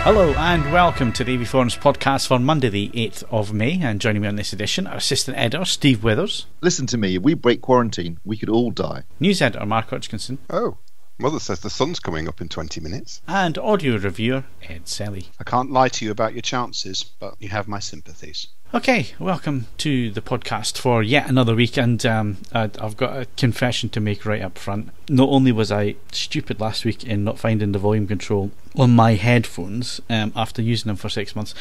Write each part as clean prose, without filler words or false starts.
Hello and welcome to the AVForums podcast for Monday the 8th of May, and joining me on this edition, our assistant editor Steve Withers. Listen to me, if we break quarantine, we could all die. News editor Mark Hodgkinson. Oh, Mother says the sun's coming up in 20 minutes. And audio reviewer Ed Selley. I can't lie to you about your chances, but you have my sympathies. Okay, welcome to the podcast for yet another week, and I've got a confession to make right up front. Not only was I stupid last week in not finding the volume control on my headphones after using them for 6 months,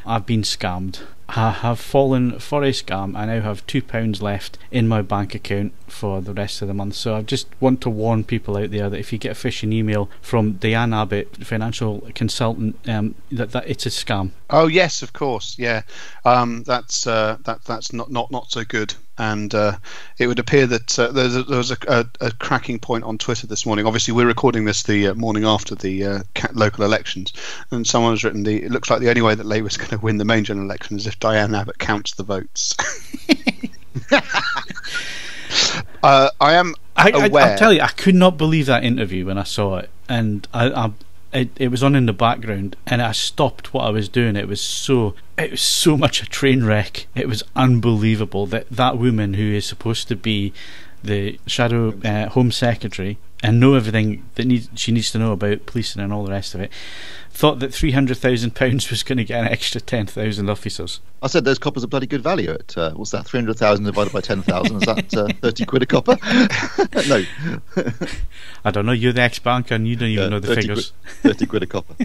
I've been scammed. I have fallen for a scam. I now have £2 left in my bank account for the rest of the month. So I just want to warn people out there that if you get a phishing email from Diane Abbott, financial consultant, that it's a scam. Oh yes, of course, yeah. That's not so good. And it would appear that there was a cracking point on Twitter this morning. Obviously, we're recording this the morning after the local elections, and someone has written, it looks like the only way that Labour's going to win the main general election is if Diane Abbott counts the votes. I am aware. I'll tell you, I could not believe that interview when I saw it, and it was on in the background, and I stopped what I was doing. It was so much a train wreck. It was unbelievable that woman, who is supposed to be the shadow Home Secretary and know everything that she needs to know about policing and all the rest of it, thought that £300,000 was going to get an extra 10,000 officers. I said those coppers are bloody good value at, what's that, 300,000 divided by 10,000, is that 30 quid a copper? No. I don't know, you're the ex-banker and you don't even know the figures. 30 quid a copper.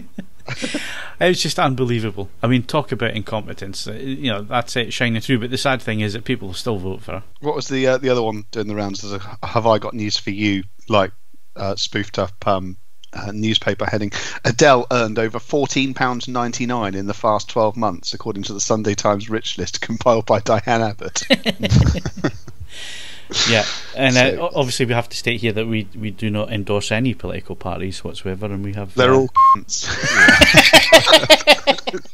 It was just unbelievable. I mean, talk about incompetence. That's it shining through, but the sad thing is that people will still vote for her. What was the other one doing the rounds? There's a "Have I Got News for You?" spoofed up newspaper heading. Adele earned over £14.99 in the past 12 months, according to the Sunday Times Rich List compiled by Diane Abbott. Yeah, and obviously we have to state here that we do not endorse any political parties whatsoever, and we have... They're all c***s.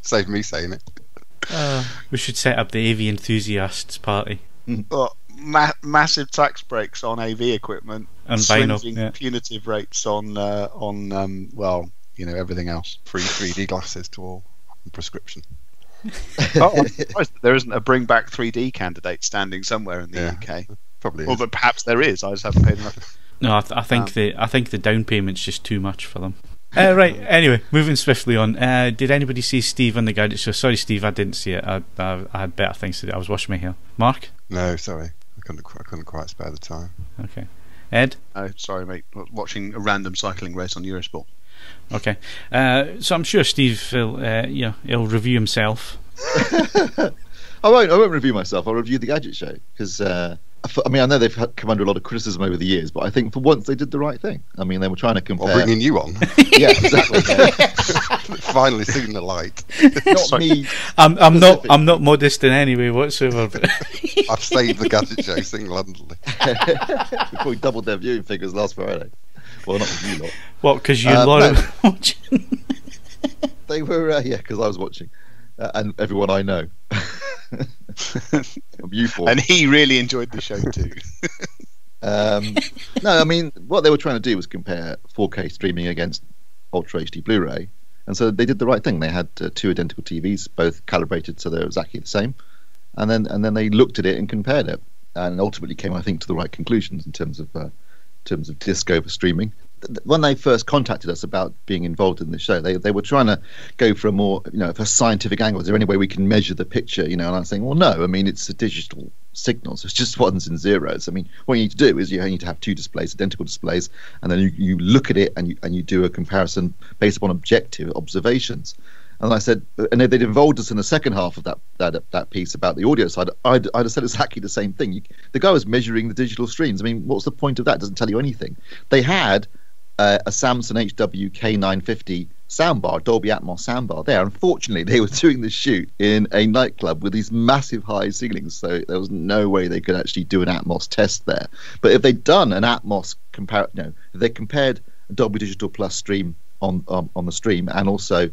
Save me saying it. We should set up the AV Enthusiasts Party. Massive tax breaks on AV equipment, and vinyl, yeah. Punitive rates on everything else. Free 3D glasses to all, prescription. I'm surprised that there isn't a bring back 3D candidate standing somewhere in the UK. Probably. Or that perhaps there is. I just haven't paid enough. No, I think the down payment's just too much for them. Right. Anyway, moving swiftly on. Did anybody see Steve on the Gadget Show? Sorry, Steve, I didn't see it. I had better things to do. I was washing my hair. Mark? No, sorry. I couldn't quite spare the time. Okay. Ed? Oh, sorry, mate. Watching a random cycling race on Eurosport. Okay. So I'm sure Steve will, he'll review himself. I won't review myself. I'll review the Gadget Show because I know they've come under a lot of criticism over the years, but I think for once they did the right thing. I mean, they were trying to compare. Or bringing you on. Yeah, exactly. Finally seeing the light. Not me. I'm not modest in any way whatsoever. But I've saved the Gadget Show single-handedly. Before we doubled their viewing figures last Friday. Well, not with you lot. What? Because you lot were watching. They were, because I was watching, and everyone I know. And he really enjoyed the show too. No, I mean, what they were trying to do was compare 4K streaming against Ultra HD Blu-ray, and so they did the right thing. They had two identical TVs, both calibrated so they're exactly the same, and then they looked at it and compared it, and ultimately came, I think, to the right conclusions in terms of disc over streaming. When they first contacted us about being involved in the show, they were trying to go for a more, for a scientific angle. Is there any way we can measure the picture? And I'm saying, well, no. I mean, it's a digital signal, so it's just ones and zeros. I mean, what you need to do is you need to have two displays, identical displays, and then you look at it and you do a comparison based upon objective observations. And I said, and if they'd involved us in the second half of that piece about the audio side, I'd have said exactly the same thing. The guy was measuring the digital streams. I mean, what's the point of that? It doesn't tell you anything. They had a Samsung HWK950 soundbar, Dolby Atmos soundbar there. Unfortunately, they were doing the shoot in a nightclub with these massive high ceilings, so there was no way they could actually do an Atmos test there. But if they'd done an Atmos if they compared a Dolby Digital Plus stream on the stream and also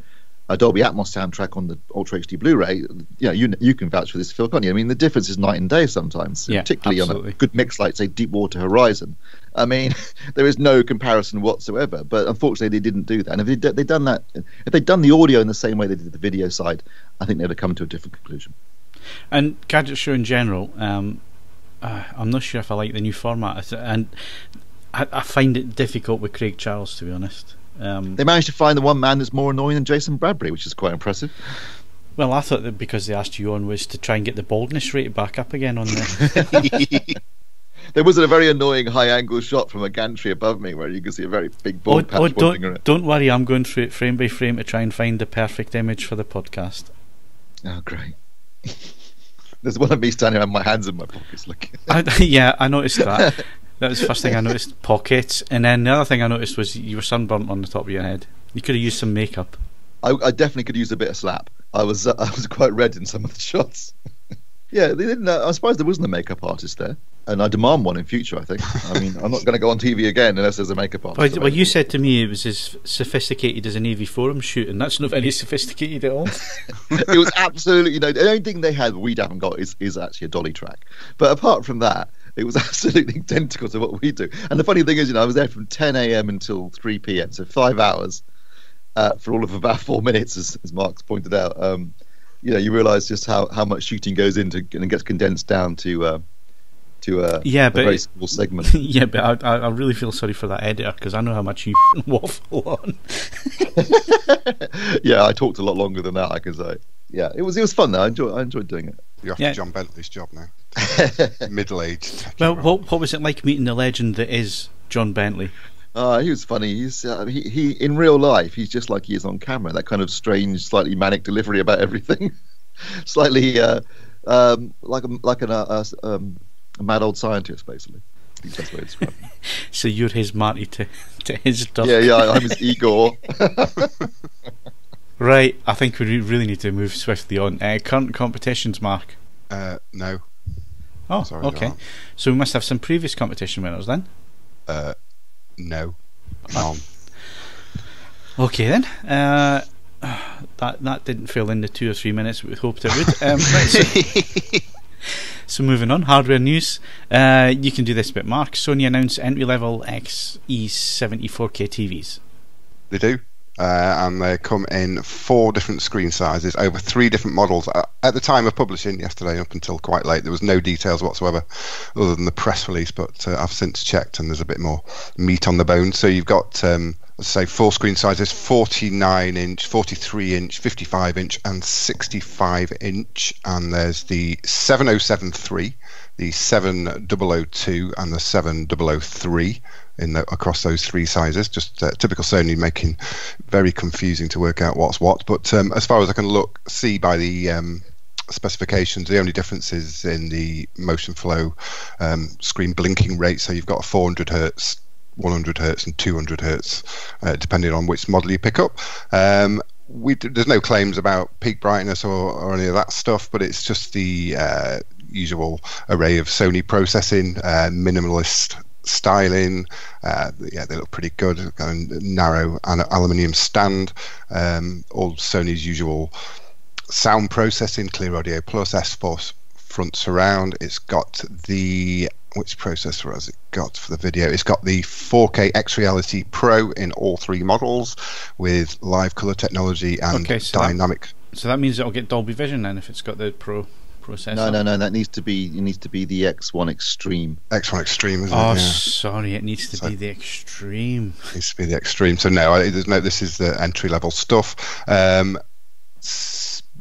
a Dolby Atmos soundtrack on the Ultra HD Blu-ray, you can vouch for this, Phil, can't you? I mean, the difference is night and day sometimes, particularly absolutely. on a good mix like, say, Deepwater Horizon. I mean, there is no comparison whatsoever. But unfortunately, they didn't do that. And if they'd done that, if they'd done the audio in the same way they did the video side, I think they'd have come to a different conclusion. And Gadget Show in general, I'm not sure if I like the new format, and I find it difficult with Craig Charles, to be honest. They managed to find the one man that's more annoying than Jason Bradbury, which is quite impressive. Well, I thought that because they asked you on was to try and get the baldness rate back up again on there. There was a very annoying high-angle shot from a gantry above me where you can see a very big bald patch. Don't worry, I'm going through it frame by frame to try and find the perfect image for the podcast. Oh, great. There's one of me standing around with my hands in my pockets looking. I noticed that. That was the first thing I noticed, pockets. And then the other thing I noticed was you were sunburnt on the top of your head. You could have used some makeup. I definitely could use a bit of slap. I was quite red in some of the shots. Yeah, they didn't. I'm surprised there wasn't a makeup artist there, and I demand one in future. I think. I mean, I'm not going to go on TV again unless there's a makeup artist. Well, you said to me it was as sophisticated as an AVForums shoot, and that's not very sophisticated at all. It was absolutely, the only thing they had we haven't got is actually a dolly track. But apart from that, it was absolutely identical to what we do. And the funny thing is, I was there from 10 a.m. until 3 p.m., so 5 hours for all of about 4 minutes, as Mark's pointed out. You realise just how much shooting goes into and gets condensed down to a very small segment. Yeah, but I really feel sorry for that editor because I know how much you waffle on. Yeah, I talked a lot longer than that, I can say. Yeah, it was fun though. I enjoyed doing it. You're after John Bentley's job now. Middle-aged. Well, what was it like meeting the legend that is John Bentley? He was funny. He's he in real life, he's just like he is on camera. That kind of strange, slightly manic delivery about everything. Slightly like a mad old scientist, basically. I think that's the way to describe him. So you're his Marty to his Doc. Yeah, I'm his Igor. Right, I think we really need to move swiftly on. Current competitions, Mark? No. Oh, Sorry, okay. John. So we must have some previous competition winners then? No. None. Okay then. That didn't fill in the 2 or 3 minutes we hoped it would. Right, so moving on, hardware news. You can do this bit, Mark. Sony announced entry-level XE70 4K TVs. They do. And they come in 4 different screen sizes, over 3 different models. At the time of publishing yesterday, up until quite late, there was no details whatsoever other than the press release, but I've since checked and there's a bit more meat on the bone. So you've got, let's say, 4 screen sizes: 49-inch, 43-inch, 55-inch and 65-inch. And there's the 7073, the 7002 and the 7003 across those 3 sizes. Just typical Sony, making very confusing to work out what's what. But as far as I can see by the specifications, the only difference is in the motion flow screen blinking rate. So you've got a 400 hertz, 100 hertz and 200 hertz, depending on which model you pick up. There's no claims about peak brightness or any of that stuff, but it's just the usual array of Sony processing, minimalist styling. They look pretty good. Narrow aluminium stand, all Sony's usual sound processing, Clear Audio Plus, S4 front surround. It's got which processor has it got for the video? It's got the 4K X Reality Pro in all 3 models with live color technology and dynamic. So that means it'll get Dolby Vision then if it's got the Pro processor. No. That needs to be the X1 Extreme. X1 Extreme, isn't it? Oh, yeah. Sorry, it needs to be the Extreme. It needs to be the Extreme. So this is the entry level stuff.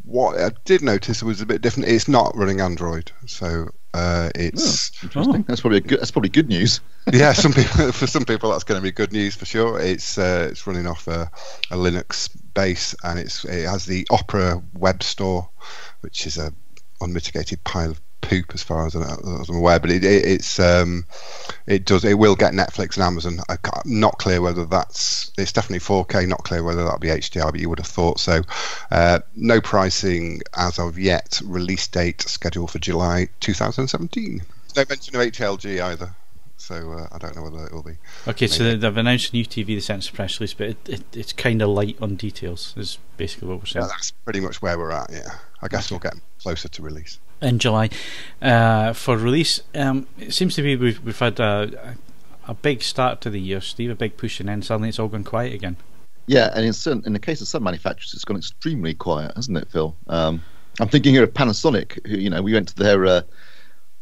What I did notice was a bit different. It's not running Android, so it's interesting. That's probably good news. Yeah, for some people that's going to be good news for sure. It's running off a Linux base, and it has the Opera web store, which is a unmitigated pile of poop as far as I'm aware. But it will get Netflix and Amazon. I'm not clear whether it's definitely 4K. Not clear whether that'll be HDR, but you would have thought so. No pricing as of yet. Release date scheduled for July 2017. No mention of HLG either. so I don't know whether it will be. Okay, so they've announced a new TV, they sent us a press release, but it's kind of light on details, is basically what we're saying. Yeah, that's pretty much where we're at, yeah. I guess we'll get closer to release. In July. For release, it seems to be we've had a big start to the year, Steve, a big push, and then suddenly it's all gone quiet again. Yeah, and in the case of some manufacturers, it's gone extremely quiet, hasn't it, Phil? I'm thinking here of Panasonic, who, we went to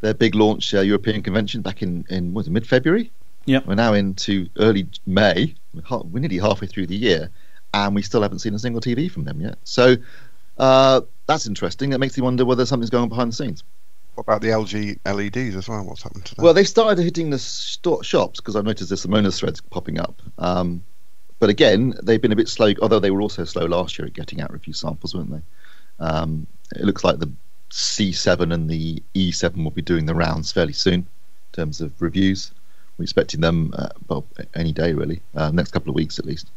their big launch European convention back in mid-February. Yeah, we're now into early May. We're nearly halfway through the year, and we still haven't seen a single TV from them yet. So that's interesting. That makes me wonder whether something's going on behind the scenes. What about the LG LEDs as well? What's happened to them? Well, they started hitting the shops because I've noticed there's some owners threads popping up. But again, they've been a bit slow, although they were also slow last year at getting out review samples, weren't they? It looks like the C7 and the E7 will be doing the rounds fairly soon in terms of reviews. We're expecting them any day, really, next couple of weeks at least.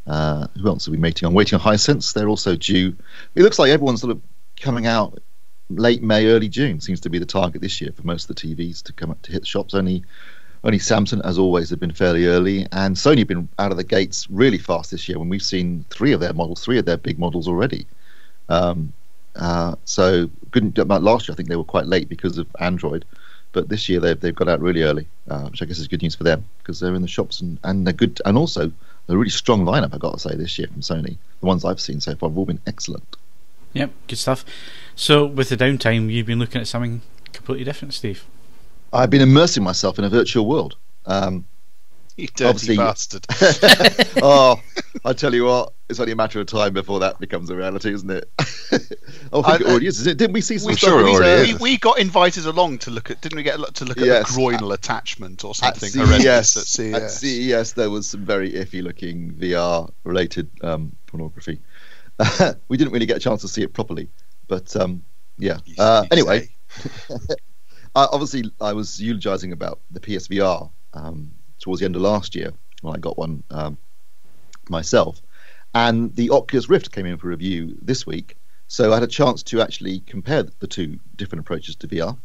Who else are we waiting on? Waiting on Hisense. They're also due. It looks like everyone's sort of coming out late May, early June seems to be the target this year for most of the TVs to come up to hit the shops. Only Samsung, as always, have been fairly early, and Sony have been out of the gates really fast this year when we've seen three of their big models already. So good. Last year I think they were quite late because of Android, but this year they've got out really early, which I guess is good news for them because they're in the shops and they're good, and also a really strong lineup, I've got to say, this year from Sony. The ones I've seen so far have all been excellent. Yep, good stuff. So with the downtime, you've been looking at something completely different, Steve. I've been immersing myself in a virtual world. You dirty bastard. Oh, I tell you what, it's only a matter of time before that becomes a reality, isn't it? I think it already is. Didn't we see some stuff? We got invited along to look at. Didn't we get to look at a groinal attachment or something horrendous at CES? At CES, there was some very iffy-looking VR-related pornography. We didn't really get a chance to see it properly, but yeah. Anyway, obviously, I was eulogising about the PSVR towards the end of last year when I got one myself, and the Oculus Rift came in for review this week, so I had a chance to actually compare the two different approaches to VR.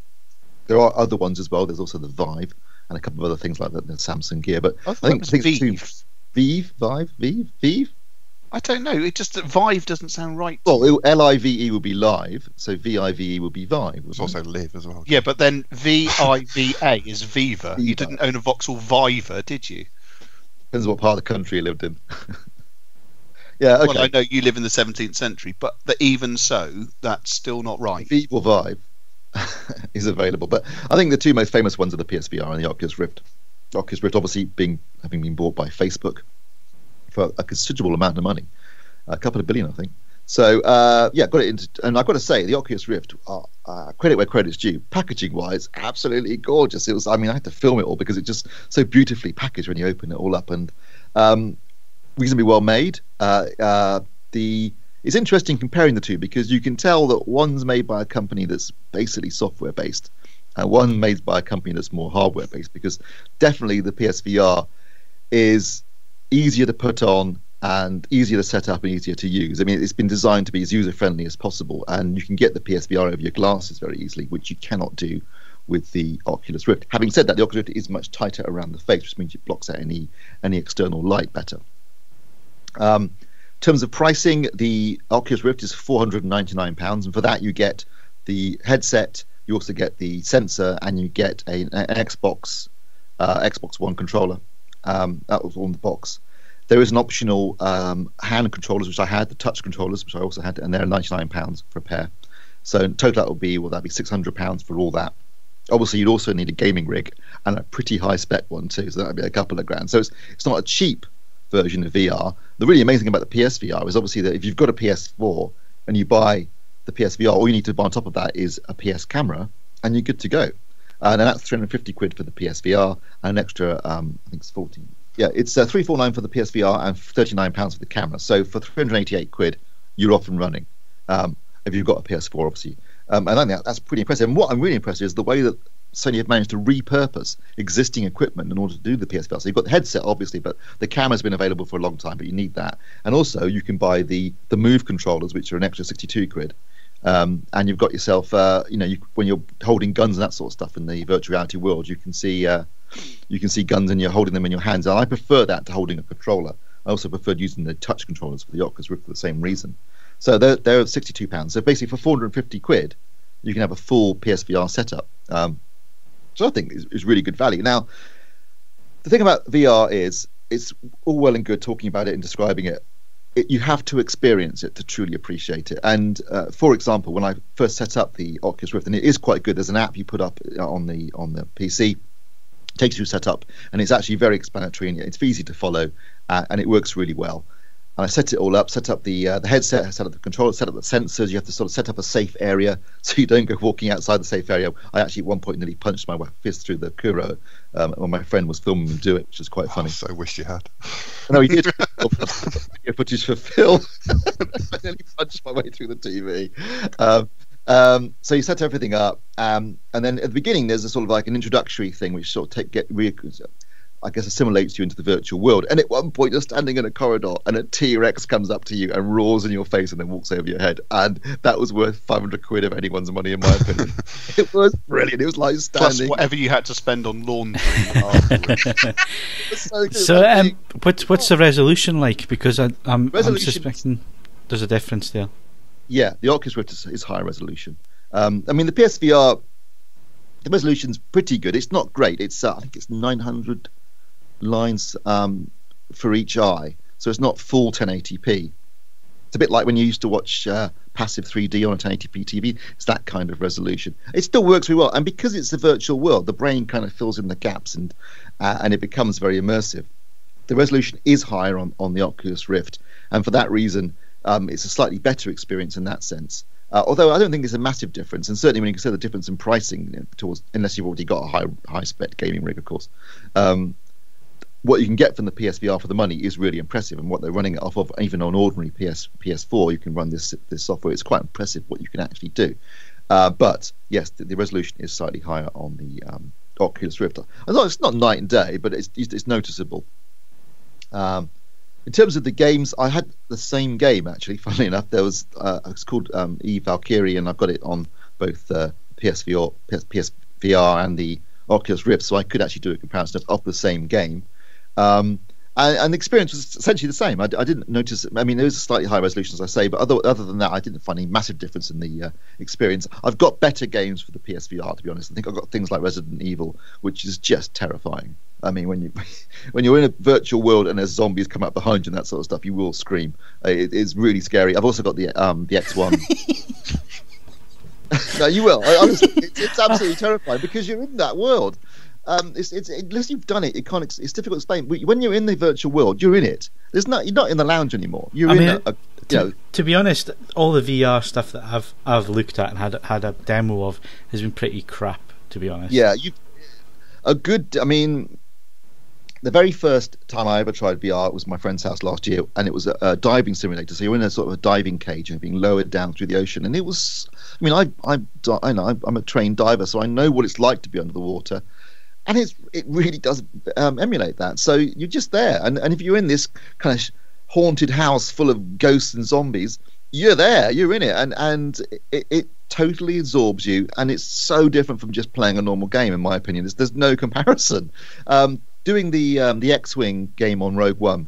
There are other ones as well. There's also the Vive and a couple of other things like that, the Samsung Gear, but I think Vive. I don't know. It just Vive doesn't sound right. Well, LIVE will be live, so VIVE will be Vive. It's also live as well. Yeah, but then VIVA is Viva. You didn't own a Vauxhall Viva, did you? Depends what part of the country you lived in. Yeah, okay. Well, I know you live in the 17th century, but even so, that's still not right. Vive or Vive is available, but I think the two most famous ones are the PSVR and the Oculus Rift. Oculus Rift obviously having been bought by Facebook for a considerable amount of money, a couple of billion, I think. So yeah, got it into, and I've got to say, the Oculus Rift, credit where credit's due, packaging wise, absolutely gorgeous. It was, I mean, I had to film it all because it's just so beautifully packaged when you open it all up, and reasonably well made. It's interesting comparing the two because you can tell that one's made by a company that's basically software based, and one made by a company that's more hardware based, because definitely the PSVR is easier to put on and easier to set up and easier to use. I mean, it's been designed to be as user-friendly as possible, and you can get the PSVR over your glasses very easily, which you cannot do with the Oculus Rift. Having said that, the Oculus Rift is much tighter around the face, which means it blocks out any external light better. In terms of pricing, the Oculus Rift is £499, and for that you get the headset, you also get the sensor, and you get an Xbox One controller. That was all in the box. There is an optional hand controllers, which I had, the touch controllers, which I also had, and they're £99 for a pair. So in total, that'd be £600 for all that. Obviously, you'd also need a gaming rig and a pretty high spec one too, so that'd be a couple of grand. So it's not a cheap version of VR. The really amazing thing about the PSVR is obviously that if you've got a PS4 and you buy the PSVR, all you need to buy on top of that is a PS camera, and you're good to go. And that's 350 quid for the PSVR, and an extra, I think it's 14. Yeah, it's 349 for the PSVR and 39 pounds for the camera. So for 388 quid, you're off and running. If you've got a PS4, obviously. And I think that's pretty impressive. And what I'm really impressed is the way that Sony have managed to repurpose existing equipment in order to do the PSVR. So you've got the headset, obviously, but the camera's been available for a long time, but you need that. And also, you can buy the Move controllers, which are an extra 62 quid. And you've got yourself, when you're holding guns and that sort of stuff in the virtual reality world, you can see you can see guns and you're holding them in your hands. And I prefer that to holding a controller. I also preferred using the touch controllers for the Oculus Rift for the same reason. So they're £62. So basically, for £450, you can have a full PSVR setup. So I think is really good value. Now, the thing about VR is it's all well and good talking about it and describing it. You have to experience it to truly appreciate it. And for example, when I first set up the Oculus Rift, and it is quite good, there's an app you put up on the PC, takes you to set up, and it's actually very explanatory and it's easy to follow, and it works really well. And I set it all up, set up the headset, I set up the controller, set up the sensors. You have to sort of set up a safe area so you don't go walking outside the safe area. I actually at one point nearly punched my fist through the Kuro when my friend was filming me do it, which is quite funny. I wish you had. No, he did. Video footage for Phil. I nearly punched my way through the TV. So you set everything up, and then at the beginning there's a sort of like an introductory thing which sort of I guess assimilates you into the virtual world. And at one point you're standing in a corridor and a T-Rex comes up to you and roars in your face and then walks over your head. And that was worth £500 of anyone's money, in my opinion. It was brilliant. It was like standing. Plus whatever you had to spend on laundry. So what's the resolution like? Because I'm suspecting there's a difference there. Yeah, the Oculus Rift is higher resolution. I mean, the PSVR, the resolution's pretty good. It's not great. It's I think it's 900 lines for each eye, so it's not full 1080p. It's a bit like when you used to watch passive 3D on a 1080p TV. It's that kind of resolution. It still works really well, and because it's a virtual world, the brain kind of fills in the gaps, and it becomes very immersive. The resolution is higher on the Oculus Rift, and for that reason, it's a slightly better experience in that sense. Although I don't think it's a massive difference, and certainly when you consider the difference in pricing, unless you've already got a high spec gaming rig, of course. What you can get from the PSVR for the money is really impressive, and what they're running it off of, even on ordinary PS4, you can run this software. It's quite impressive what you can actually do. But yes, the resolution is slightly higher on the Oculus Rift. It's not night and day, but it's noticeable. In terms of the games, I had the same game actually. Funnily enough, there was it's called Eve Valkyrie, and I've got it on both PSVR and the Oculus Rift, so I could actually do a comparison of the same game. And the experience was essentially the same. I didn't notice. I mean, there was a slightly higher resolution, as I say, but other than that, I didn't find any massive difference in the experience. I've got better games for the PSVR, to be honest. I think I've got things like Resident Evil, which is just terrifying. I mean, when you're in a virtual world and there's zombies come up behind you and that sort of stuff, you will scream. It's really scary. I've also got the X1. No, you will. Honestly, it's absolutely terrifying because you're in that world. It's unless you've done it, it's difficult to explain. When you're in the virtual world, you're in it. You're not in the lounge anymore. To be honest, all the VR stuff that I've looked at and had a demo of has been pretty crap, to be honest. Yeah, I mean, the very first time I ever tried VR was my friend's house last year, and it was a diving simulator. So you're in a sort of a diving cage and being lowered down through the ocean, and it was. I mean, I know I'm a trained diver, so I know what it's like to be under the water. And it really does emulate that. So you're just there, and if you're in this kind of haunted house full of ghosts and zombies, you're there, you're in it, and it totally absorbs you, and it's so different from just playing a normal game, in my opinion. There's no comparison. Doing the X-Wing game on Rogue One,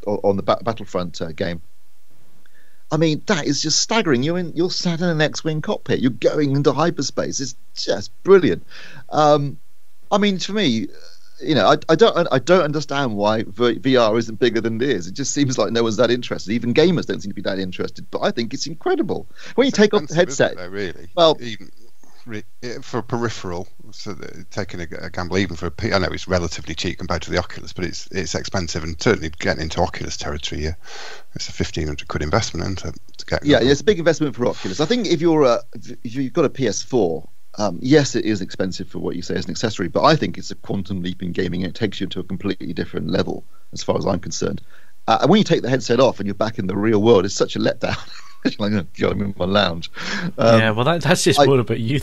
or on the Battlefront game, I mean, that is just staggering. You're sat in an X-Wing cockpit, you're going into hyperspace. It's just brilliant. I mean, for me, I don't understand why VR isn't bigger than it is. It just seems like no one's that interested. Even gamers don't seem to be that interested. But I think it's incredible when you take off the headset. Really? Well, even for a peripheral, so taking a gamble, even for I know it's relatively cheap compared to the Oculus, but it's expensive, and certainly getting into Oculus territory, it's a £1,500 investment to get. Yeah, it's a big investment for Oculus. I think if you've got a PS4. Yes, it is expensive for what you say as an accessory, but I think it's a quantum leap in gaming, and it takes you to a completely different level as far as I'm concerned. And when you take the headset off and you're back in the real world, it's such a letdown. It's like, oh, God, I'm in my lounge. Yeah, well, that's just more about you.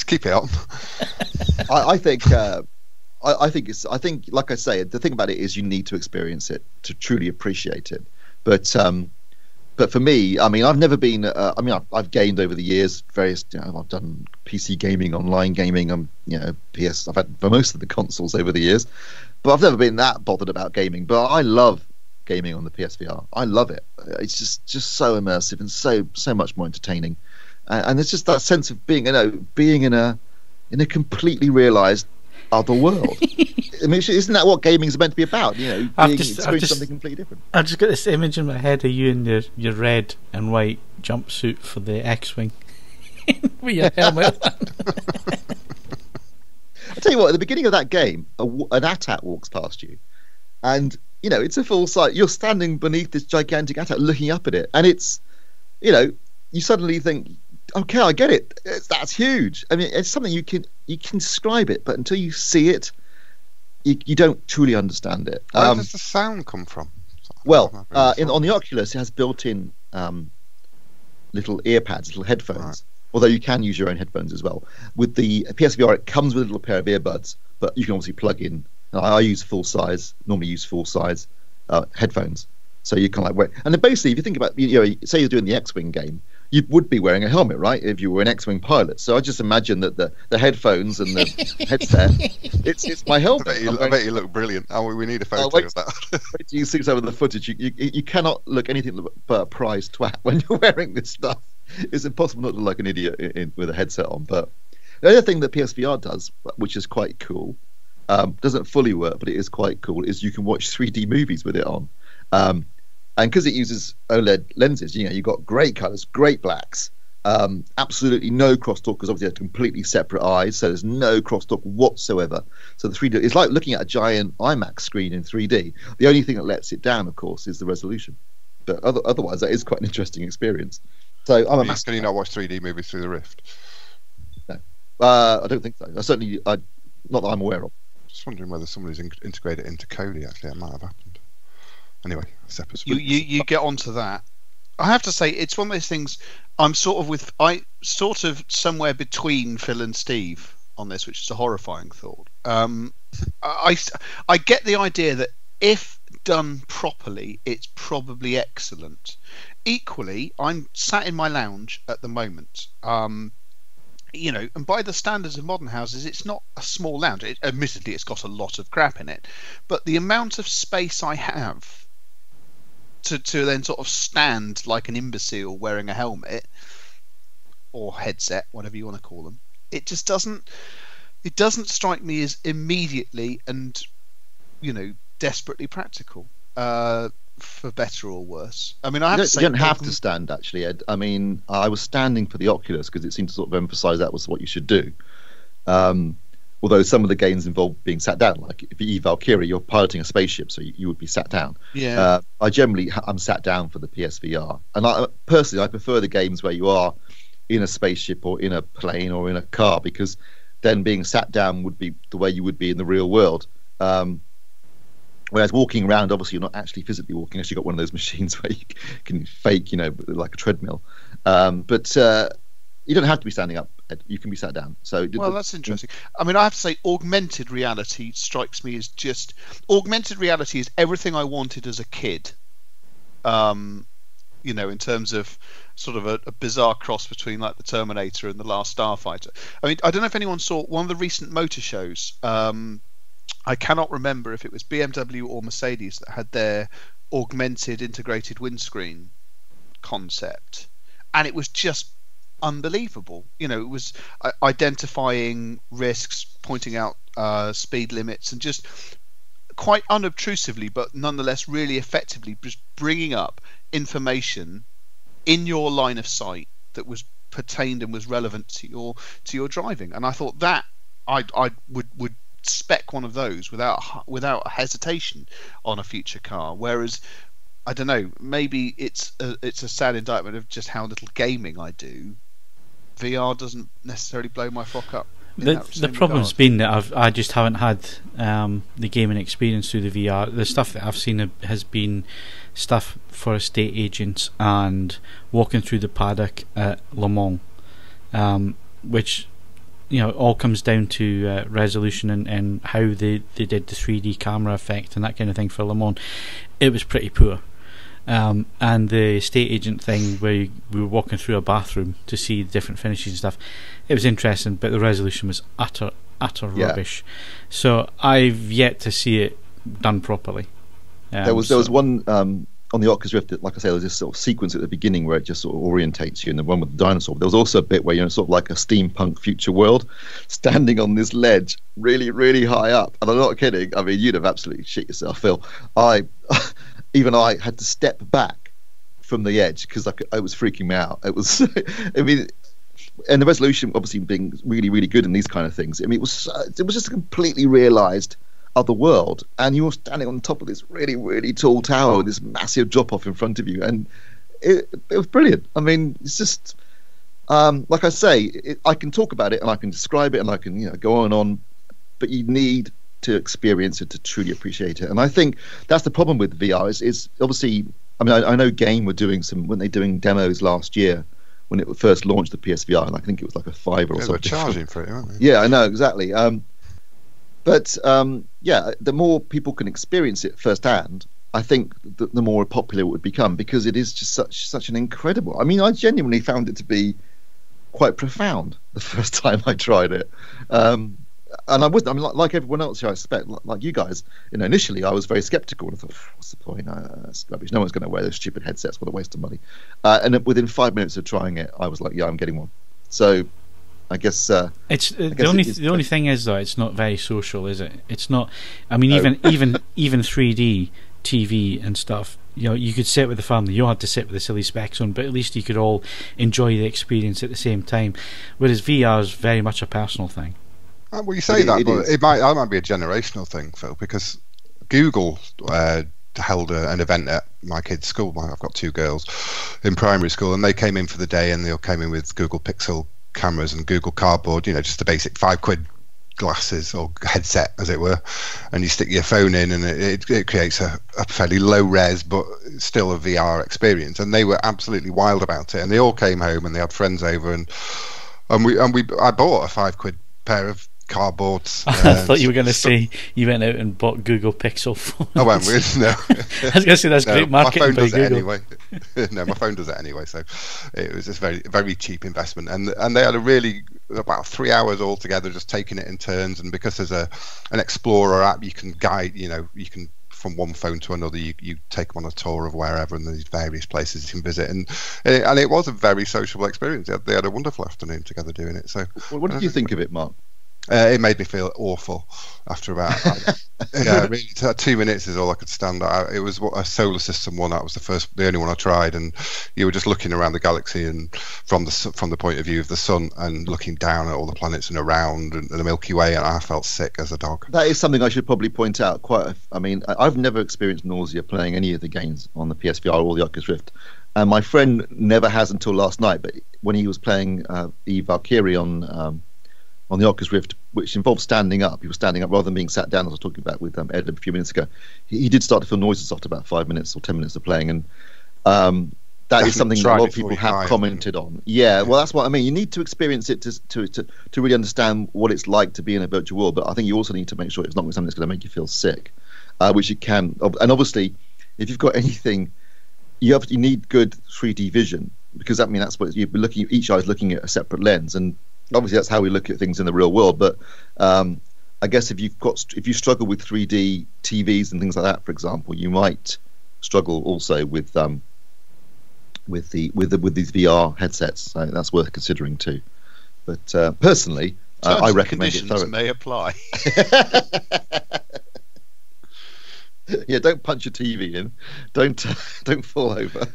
keep it on. I think, like I say, the thing about it is you need to experience it to truly appreciate it. But but for me, I mean, I've never been. I've gamed over the years. Various, I've done PC gaming, online gaming. PS. I've had for most of the consoles over the years, but I've never been that bothered about gaming. But I love gaming on the PSVR. I love it. It's just so immersive and so much more entertaining. And it's just that sense of being in a completely realised other world. I mean, isn't that what gaming is meant to be about? Experiencing something completely different. I've just got this image in my head of you in your red and white jumpsuit for the X-wing with your helmet. I tell you what, at the beginning of that game, an AT-AT walks past you, and it's a full sight. You're standing beneath this gigantic AT-AT, looking up at it, and it's, you suddenly think, okay, I get it. That's huge. I mean, it's something you can describe it, but until you see it, you don't truly understand it. Where does the sound come from? Well, on the Oculus, it has built-in little ear pads, little headphones. Right. Although you can use your own headphones as well. With the PSVR, it comes with a little pair of earbuds, but you can obviously plug in. I normally use full-size headphones. So you can wear. And then basically, if you think about, say you're doing the X-Wing game, you would be wearing a helmet, right? If you were an X-Wing pilot. So I just imagine that the headphones and the headset, it's my helmet. I bet you look brilliant. We need a photo of that. Wait till you see some of the footage. You cannot look anything but a prize twat when you're wearing this stuff. It's impossible not to look like an idiot with a headset on. But the other thing that PSVR does, which is quite cool, doesn't fully work, but it is quite cool, is you can watch 3D movies with it on. And because it uses OLED lenses, you've got great colours, great blacks, absolutely no crosstalk, because obviously they're completely separate eyes, so there's no crosstalk whatsoever. So the 3D, it's like looking at a giant IMAX screen in 3D. The only thing that lets it down, of course, is the resolution. But otherwise, that is quite an interesting experience. So I'm a massive. Can you not watch 3D movies through the Rift? No, I don't think so. Not that I'm aware of. Just wondering whether somebody's integrated it into Kodi. Actually, that might have happened. Anyway, separate. You get onto that. I have to say, it's one of those things. I'm sort of somewhere between Phil and Steve on this, which is a horrifying thought. I get the idea that if done properly, it's probably excellent. Equally, I'm sat in my lounge at the moment. And by the standards of modern houses, it's not a small lounge. Admittedly, it's got a lot of crap in it, but the amount of space I have to then sort of stand like an imbecile wearing a helmet or headset, whatever you want to call them, it just doesn't strike me as immediately and desperately practical, for better or worse. I mean, I have to say, you don't have to stand, actually, Ed. I mean, I was standing for the Oculus because it seemed to sort of emphasise that was what you should do. Although some of the games involve being sat down, like if you Valkyrie, you're piloting a spaceship, so you would be sat down. Yeah. I'm sat down for the PSVR, and I prefer the games where you are in a spaceship or in a plane or in a car, because then being sat down would be the way you would be in the real world. Whereas walking around, obviously, you're not actually physically walking, unless you've got one of those machines where you can fake, like a treadmill. But you don't have to be standing up. You can be sat down. So that's interesting. I mean, I have to say, augmented reality strikes me as augmented reality is everything I wanted as a kid. In terms of sort of a bizarre cross between like the Terminator and the Last Starfighter. I mean, I don't know if anyone saw one of the recent motor shows. I cannot remember if it was BMW or Mercedes that had their augmented integrated windscreen concept, and it was just unbelievable. It was identifying risks, pointing out speed limits, and just quite unobtrusively, but nonetheless really effectively, just bringing up information in your line of sight that was pertained and was relevant to your driving. And I thought that I would spec one of those without hesitation on a future car. Whereas, I don't know, maybe it's a sad indictment of just how little gaming I do. VR doesn't necessarily blow my frock up. The problem's been that I just haven't had the gaming experience through the VR. The stuff that I've seen has been stuff for estate agents and walking through the paddock at Le Mans, which all comes down to resolution and how they did the 3D camera effect and that kind of thing for Le Mans. It was pretty poor. and the estate agent thing where we were walking through a bathroom to see the different finishes and stuff. It was interesting, but the resolution was utter rubbish. So I've yet to see it done properly. There was one on the Oculus Rift that, like I say, there's this sort of sequence at the beginning where it just sort of orientates you, and the one with the dinosaur. But there was also a bit where you're in sort of like a steampunk future world, standing on this ledge really, really high up. And I'm not kidding. I mean, you'd have absolutely shit yourself, Phil. Even I had to step back from the edge because I was freaking me out. It was, I mean, and the resolution obviously being really, really good in these kind of things. I mean, it was just a completely realised other world, and you're standing on top of this really, really tall tower with this massive drop off in front of you, and it was brilliant. I mean, it's just like I say, I can talk about it and I can describe it and I can go on and on, but you need to experience it to truly appreciate it. And I think that's the problem with VR is obviously, I mean, I know Game were doing when they doing demos last year when it first launched the PSVR, and I think it was like a $5 or something. They were charging for it, weren't they? Yeah, I know, exactly. But the more people can experience it firsthand, I think the more popular it would become, because it is just such an incredible. I mean, I genuinely found it to be quite profound the first time I tried it. And I wasn't. I mean, like everyone else here, I expect, like you guys. Initially I was very skeptical and I thought, "What's the point? That's rubbish. No one's going to wear those stupid headsets. What a waste of money." And within 5 minutes of trying it, I was like, "Yeah, I'm getting one." So, I guess it's the only thing is though, it's not very social, is it? It's not. I mean, even 3D TV and stuff. You could sit with the family. You had to sit with the silly specs on, but at least you could all enjoy the experience at the same time. Whereas VR is very much a personal thing. Well, you say that, but that might be a generational thing, Phil, because Google held an event at my kids' school. I've got 2 girls in primary school, and they came in for the day, and they all came in with Google Pixel cameras and Google Cardboard, just the basic £5 glasses or headset, as it were, and you stick your phone in, and it creates a fairly low res but still a VR experience. And they were absolutely wild about it, and they all came home and they had friends over, and I bought a £5 pair of cardboards. I thought you were going to say you went out and bought Google Pixel phones. I went with no. I was going to say that's great marketing. My phone does by it Google. anyway. No, my phone does it anyway. So it was just very, very cheap investment, and they had about 3 hours all together, just taking it in turns. And because there's an Explorer app, you can guide. You can from one phone to another. You take them on a tour of wherever, and there's various places you can visit, and it was a very sociable experience. They had a wonderful afternoon together doing it. So, what did you think of it, Mark? It made me feel awful after about really 2 minutes is all I could stand. It was a solar system one. That was the only one I tried, and you were just looking around the galaxy and from the point of view of the sun and looking down at all the planets and around and the Milky Way, and I felt sick as a dog. That is something I should probably point out. I've never experienced nausea playing any of the games on the PSVR or the Oculus Rift, and my friend never has until last night. But when he was playing Eve Valkyrie on the Oculus Rift, which involved standing up. He was standing up rather than being sat down, as I was talking about with Ed a few minutes ago. He did start to feel noises after about 5 minutes or 10 minutes of playing, and that is something that a lot of people have commented on. Yeah, well, that's what I mean. You need to experience it to really understand what it's like to be in a virtual world, but I think you also need to make sure it's not something that's going to make you feel sick, which it can. And obviously, if you've got anything, you need good 3D vision, because that's what you'd be looking at. Each eye is looking at a separate lens, and obviously that's how we look at things in the real world. But I guess if you struggle with 3D TVs and things like that, for example, you might struggle also with these VR headsets. So that's worth considering too. But personally, I recommend it thoroughly. May apply. Yeah, don't punch your TV in. Don't fall over.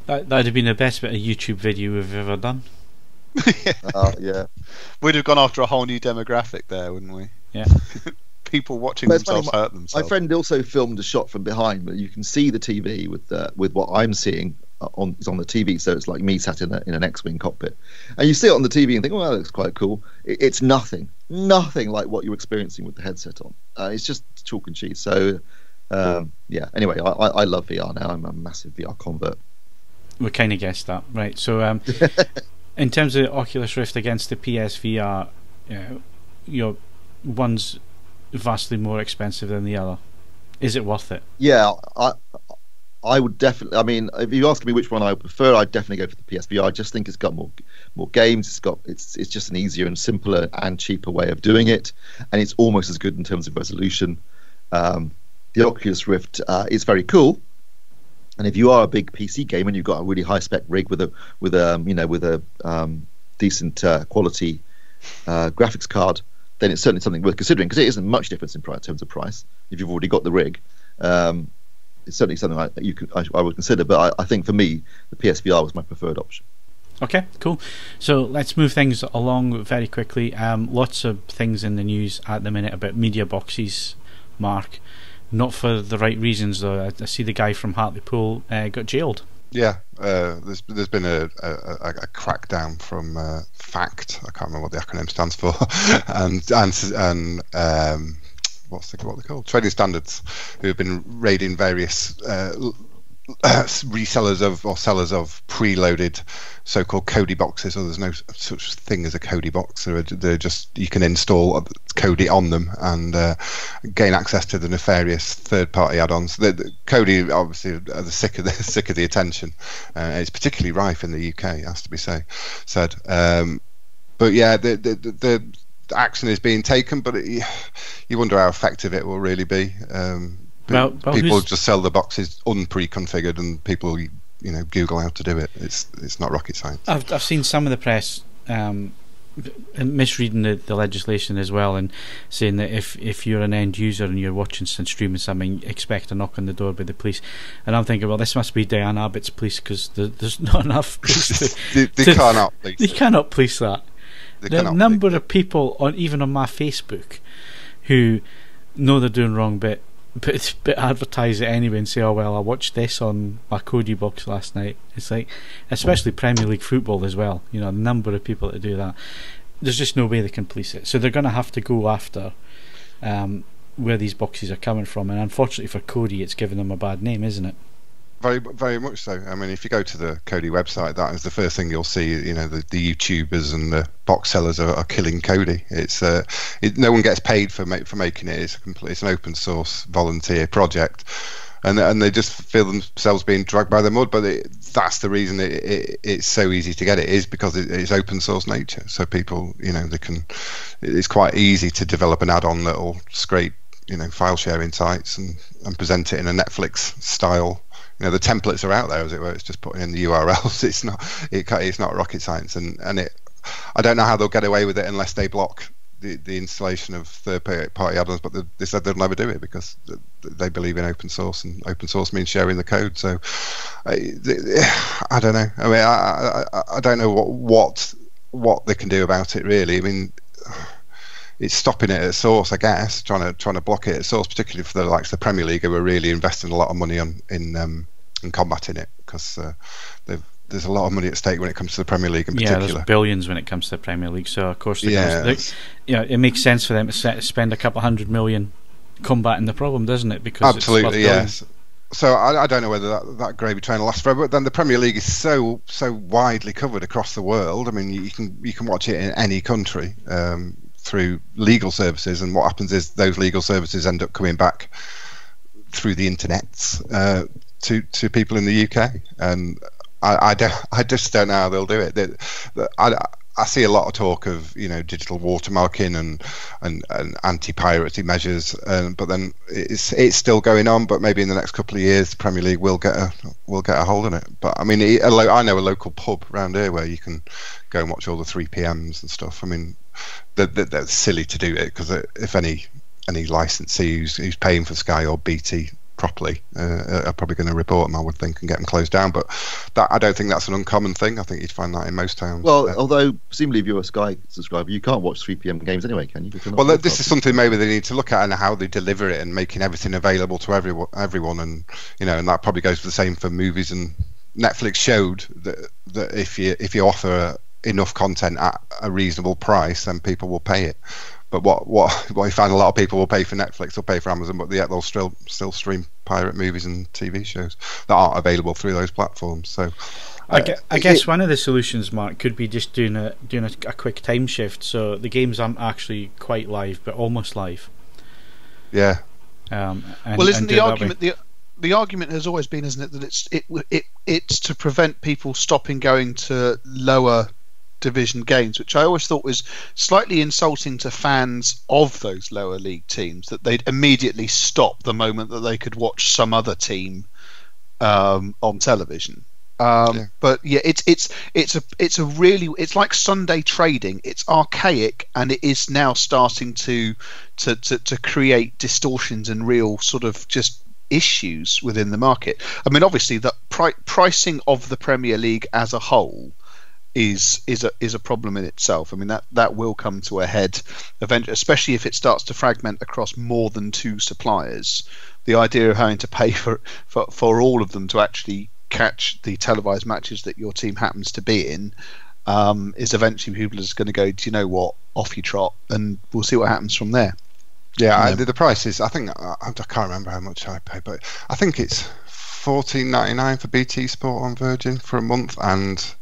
That'd have been the best bit of YouTube video we've ever done. Yeah, we'd have gone after a whole new demographic there, wouldn't we? Yeah. People watching themselves hurt themselves. My friend also filmed a shot from behind, but you can see the TV with what I'm seeing on the TV. So it's like me sat in an X-wing cockpit, and you see it on the TV and think, "Oh, that looks quite cool." It's nothing like what you're experiencing with the headset on. It's just chalk and cheese. So yeah. Anyway, I love VR now. I'm a massive VR convert. We kind of guessed that, right? So in terms of the Oculus Rift against the PSVR, one's vastly more expensive than the other. Is it worth it? Yeah, I would definitely. I mean, if you ask me which one I would prefer, I'd definitely go for the PSVR. I just think it's got more games. It's just an easier and simpler and cheaper way of doing it, and it's almost as good in terms of resolution. The Oculus Rift is very cool, and if you are a big PC gamer and you've got a really high spec rig with a decent quality graphics card, then it's certainly something worth considering, because it isn't much difference in terms of price if you've already got the rig. It's certainly something I would consider, but I think for me the PSVR was my preferred option. Okay, cool. So let's move things along very quickly. Lots of things in the news at the minute about media boxes, Mark. Not for the right reasons, though. I see the guy from Hartlepool got jailed. Yeah, there's been a crackdown from FACT. I can't remember what the acronym stands for, and what they're called, trading standards, who have been raiding various resellers of or sellers of preloaded so-called Kodi boxes. So there's no such thing as a Kodi box. They're just, you can install Kodi on them and gain access to the nefarious third-party add-ons. The Kodi obviously are sick of the attention. It's particularly rife in the UK, has to be said. But yeah, the action is being taken, but you wonder how effective it will really be. People just sell the boxes unpre-configured, and people Google how to do it. It's not rocket science. I've seen some of the press misreading the legislation as well, and saying that if you're an end user and you're watching and streaming something, expect a knock on the door by the police. And I'm thinking, well, this must be Diane Abbott's police, because there's not enough police they cannot police. They cannot police that. The number of people even on my Facebook who know they're doing wrong, but advertise it anyway and say, oh well, I watched this on my Kodi box last night. It's like, especially Premier League football as well, the number of people that do that. There's just no way they can police it, so they're going to have to go after where these boxes are coming from, and unfortunately for Kodi, it's given them a bad name, isn't it? Very, very much so. I mean, if you go to the Kodi website, that is the first thing you'll see. The YouTubers and the box sellers are killing Kodi. It's no one gets paid for making it. It's an open source volunteer project, and they just feel themselves being dragged by the mud. But that's the reason it's so easy to get it, is because it's open source nature. So people, they can. It's quite easy to develop an add-on that'll scrape, file sharing sites and present it in a Netflix style. The templates are out there, as it were. It's just putting in the URLs. It's not rocket science, and I don't know how they'll get away with it unless they block the installation of third-party add-ons. But they said they'll never do it because they believe in open source, and open source means sharing the code. So I don't know. I mean, I don't know what they can do about it, really. I mean, it's stopping it at source, I guess, trying to block it at source, particularly for the likes of the Premier League, who are really investing a lot of money in combating it, because there's a lot of money at stake when it comes to the Premier League in particular. Yeah, there's billions when it comes to the Premier League, so of course it makes sense for them to spend a couple $100 million combating the problem, doesn't it? Because absolutely, yes. So I don't know whether that gravy train will last forever. But then the Premier League is so widely covered across the world. I mean, you can watch it in any country through legal services, and what happens is those legal services end up coming back through the internets to people in the UK, and I just don't know how they'll do it. I see a lot of talk of digital watermarking and anti-piracy measures, but then it's still going on. But maybe in the next couple of years, the Premier League will get a hold on it. But I mean, I know a local pub around here where you can go and watch all the 3PMs and stuff. I mean, they're silly to do it, because if any licensee who's paying for Sky or BT properly are probably going to report them, I would think, and get them closed down. But I don't think that's an uncommon thing. I think you'd find that in most towns. Well, although presumably if you're a Sky subscriber, you can't watch 3PM games anyway, can you? Well, this is something maybe they need to look at, and how they deliver it, and making everything available to everyone, and and that probably goes for the same for movies. And Netflix showed that if you offer enough content at a reasonable price, then people will pay it. But what you find, a lot of people will pay for Netflix or pay for Amazon, but yet they'll still stream pirate movies and TV shows that aren't available through those platforms. So I guess one of the solutions, Mark, could be just doing a quick time shift, so the games aren't actually quite live but almost live. Yeah. Isn't the argument the argument has always been, isn't it, that it's to prevent people stopping going to lower division games, which I always thought was slightly insulting to fans of those lower league teams, that they'd immediately stop the moment that they could watch some other team on television. But yeah, it's like Sunday trading. It's archaic, and it is now starting to create distortions and real sort of just issues within the market. I mean, obviously, the pricing of the Premier League as a whole is a problem in itself. I mean, that will come to a head eventually, especially if it starts to fragment across more than two suppliers. The idea of having to pay for all of them to actually catch the televised matches that your team happens to be in is eventually people are just going to go, do you know what, off you trot, and we'll see what happens from there. Yeah, the prices, I think, I can't remember how much I pay, but I think it's $14.99 for BT Sport on Virgin for a month and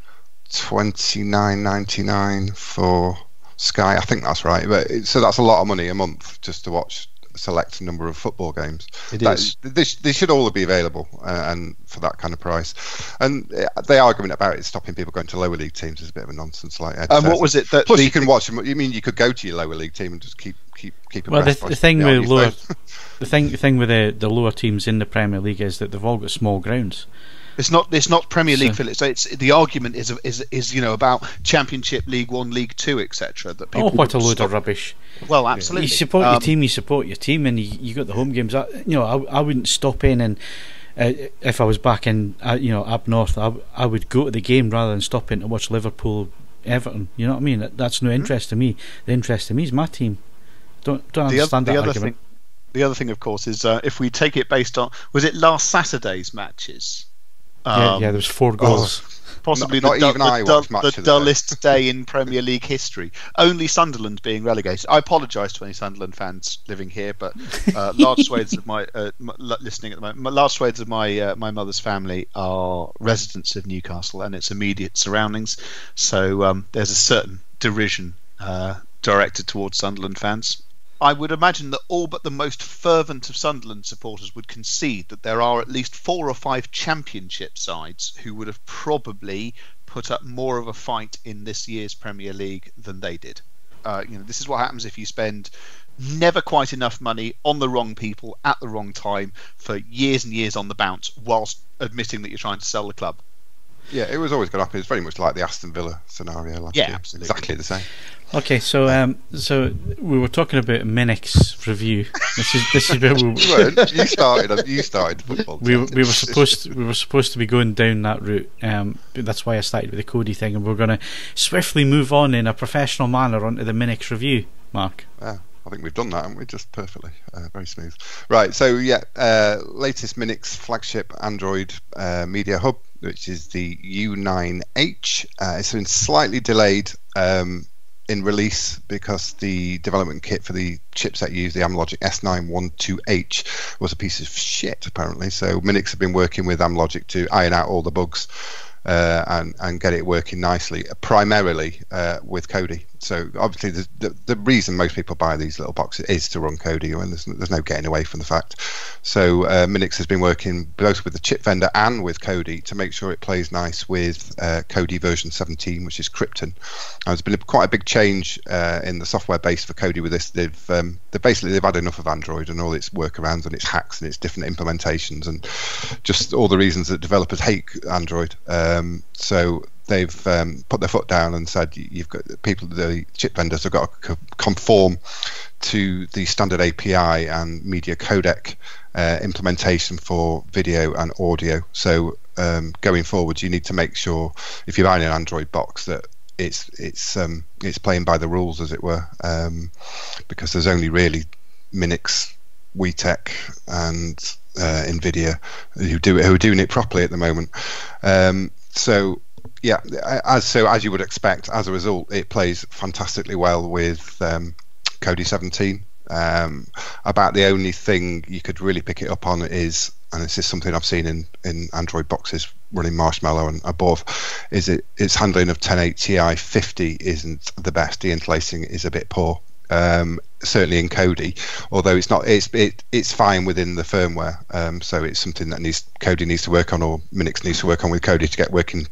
$29.99 for Sky. I think that's right, but so that's a lot of money a month just to watch a select number of football games. They should all be available and for that kind of price. And the argument about it stopping people going to lower league teams is a bit of a nonsense. Like Ed says. What was it that? Plus, you can watch them. You mean you could go to your lower league team and just keep well, the thing with lower, the thing with the lower teams in the Premier League is that they've all got small grounds. It's not Premier League, Philip. So it's the argument is about Championship, League One, League Two, etc. That people what a load of rubbish. Well, absolutely. You support your team. You support your team, and you got the home games. I wouldn't stop in, and if I was back in, up north, I would go to the game rather than stop in to watch Liverpool, Everton. You know what I mean? That's no interest to me. The interest to me is my team. Don't understand that argument. The other thing, of course, is if we take it based on, was it last Saturday's matches? There was 4 goals. Possibly the dullest day in Premier League history. Only Sunderland being relegated. I apologise to any Sunderland fans living here, but large swathes of my listening at the moment. Large swathes of my mother's family are residents of Newcastle and its immediate surroundings. So there's a certain derision directed towards Sunderland fans. I would imagine that all but the most fervent of Sunderland supporters would concede that there are at least 4 or 5 Championship sides who would have probably put up more of a fight in this year's Premier League than they did. This is what happens if you spend never quite enough money on the wrong people at the wrong time for years and years on the bounce, whilst admitting that you're trying to sell the club. Yeah, it was always going to happen. It's very much like the Aston Villa scenario last year. Absolutely. Exactly the same. Okay, so we were talking about Minix review. This is where you started football. We were supposed to be going down that route. That's why I started with the Cody thing, and we're going to swiftly move on in a professional manner onto the Minix review. Mark. Yeah, I think we've done that, haven't we? Just perfectly, very smooth. Right, so latest Minix flagship Android media hub, which is the U9-H. It's been slightly delayed in release because the development kit for the chipset used, the Amlogic S912H, was a piece of shit apparently. So Minix have been working with Amlogic to iron out all the bugs and get it working nicely, primarily with Kodi. So obviously the reason most people buy these little boxes is to run Kodi, and there's no getting away from the fact. So Minix has been working both with the chip vendor and with Kodi to make sure it plays nice with Kodi version 17, which is Krypton. There's been quite a big change in the software base for Kodi with this. They've had enough of Android and all its workarounds and its hacks and its different implementations and just all the reasons that developers hate Android. So they've put their foot down and said you've got people, the chip vendors have got to conform to the standard API and media codec implementation for video and audio. So going forward, you need to make sure if you're buying an Android box that it's playing by the rules, as it were, because there's only really Minix, WeTech, and Nvidia who are doing it properly at the moment. So yeah, as you would expect, as a result, it plays fantastically well with Kodi 17. About the only thing you could really pick it up on is, and this is something I've seen in Android boxes running Marshmallow and above, is its handling of 1080 Ti 50 isn't the best. The interlacing is a bit poor. certainly in Kodi, although it's not. It's fine within the firmware. So it's something that Kodi needs to work on, or Minix needs to work on with Kodi to get working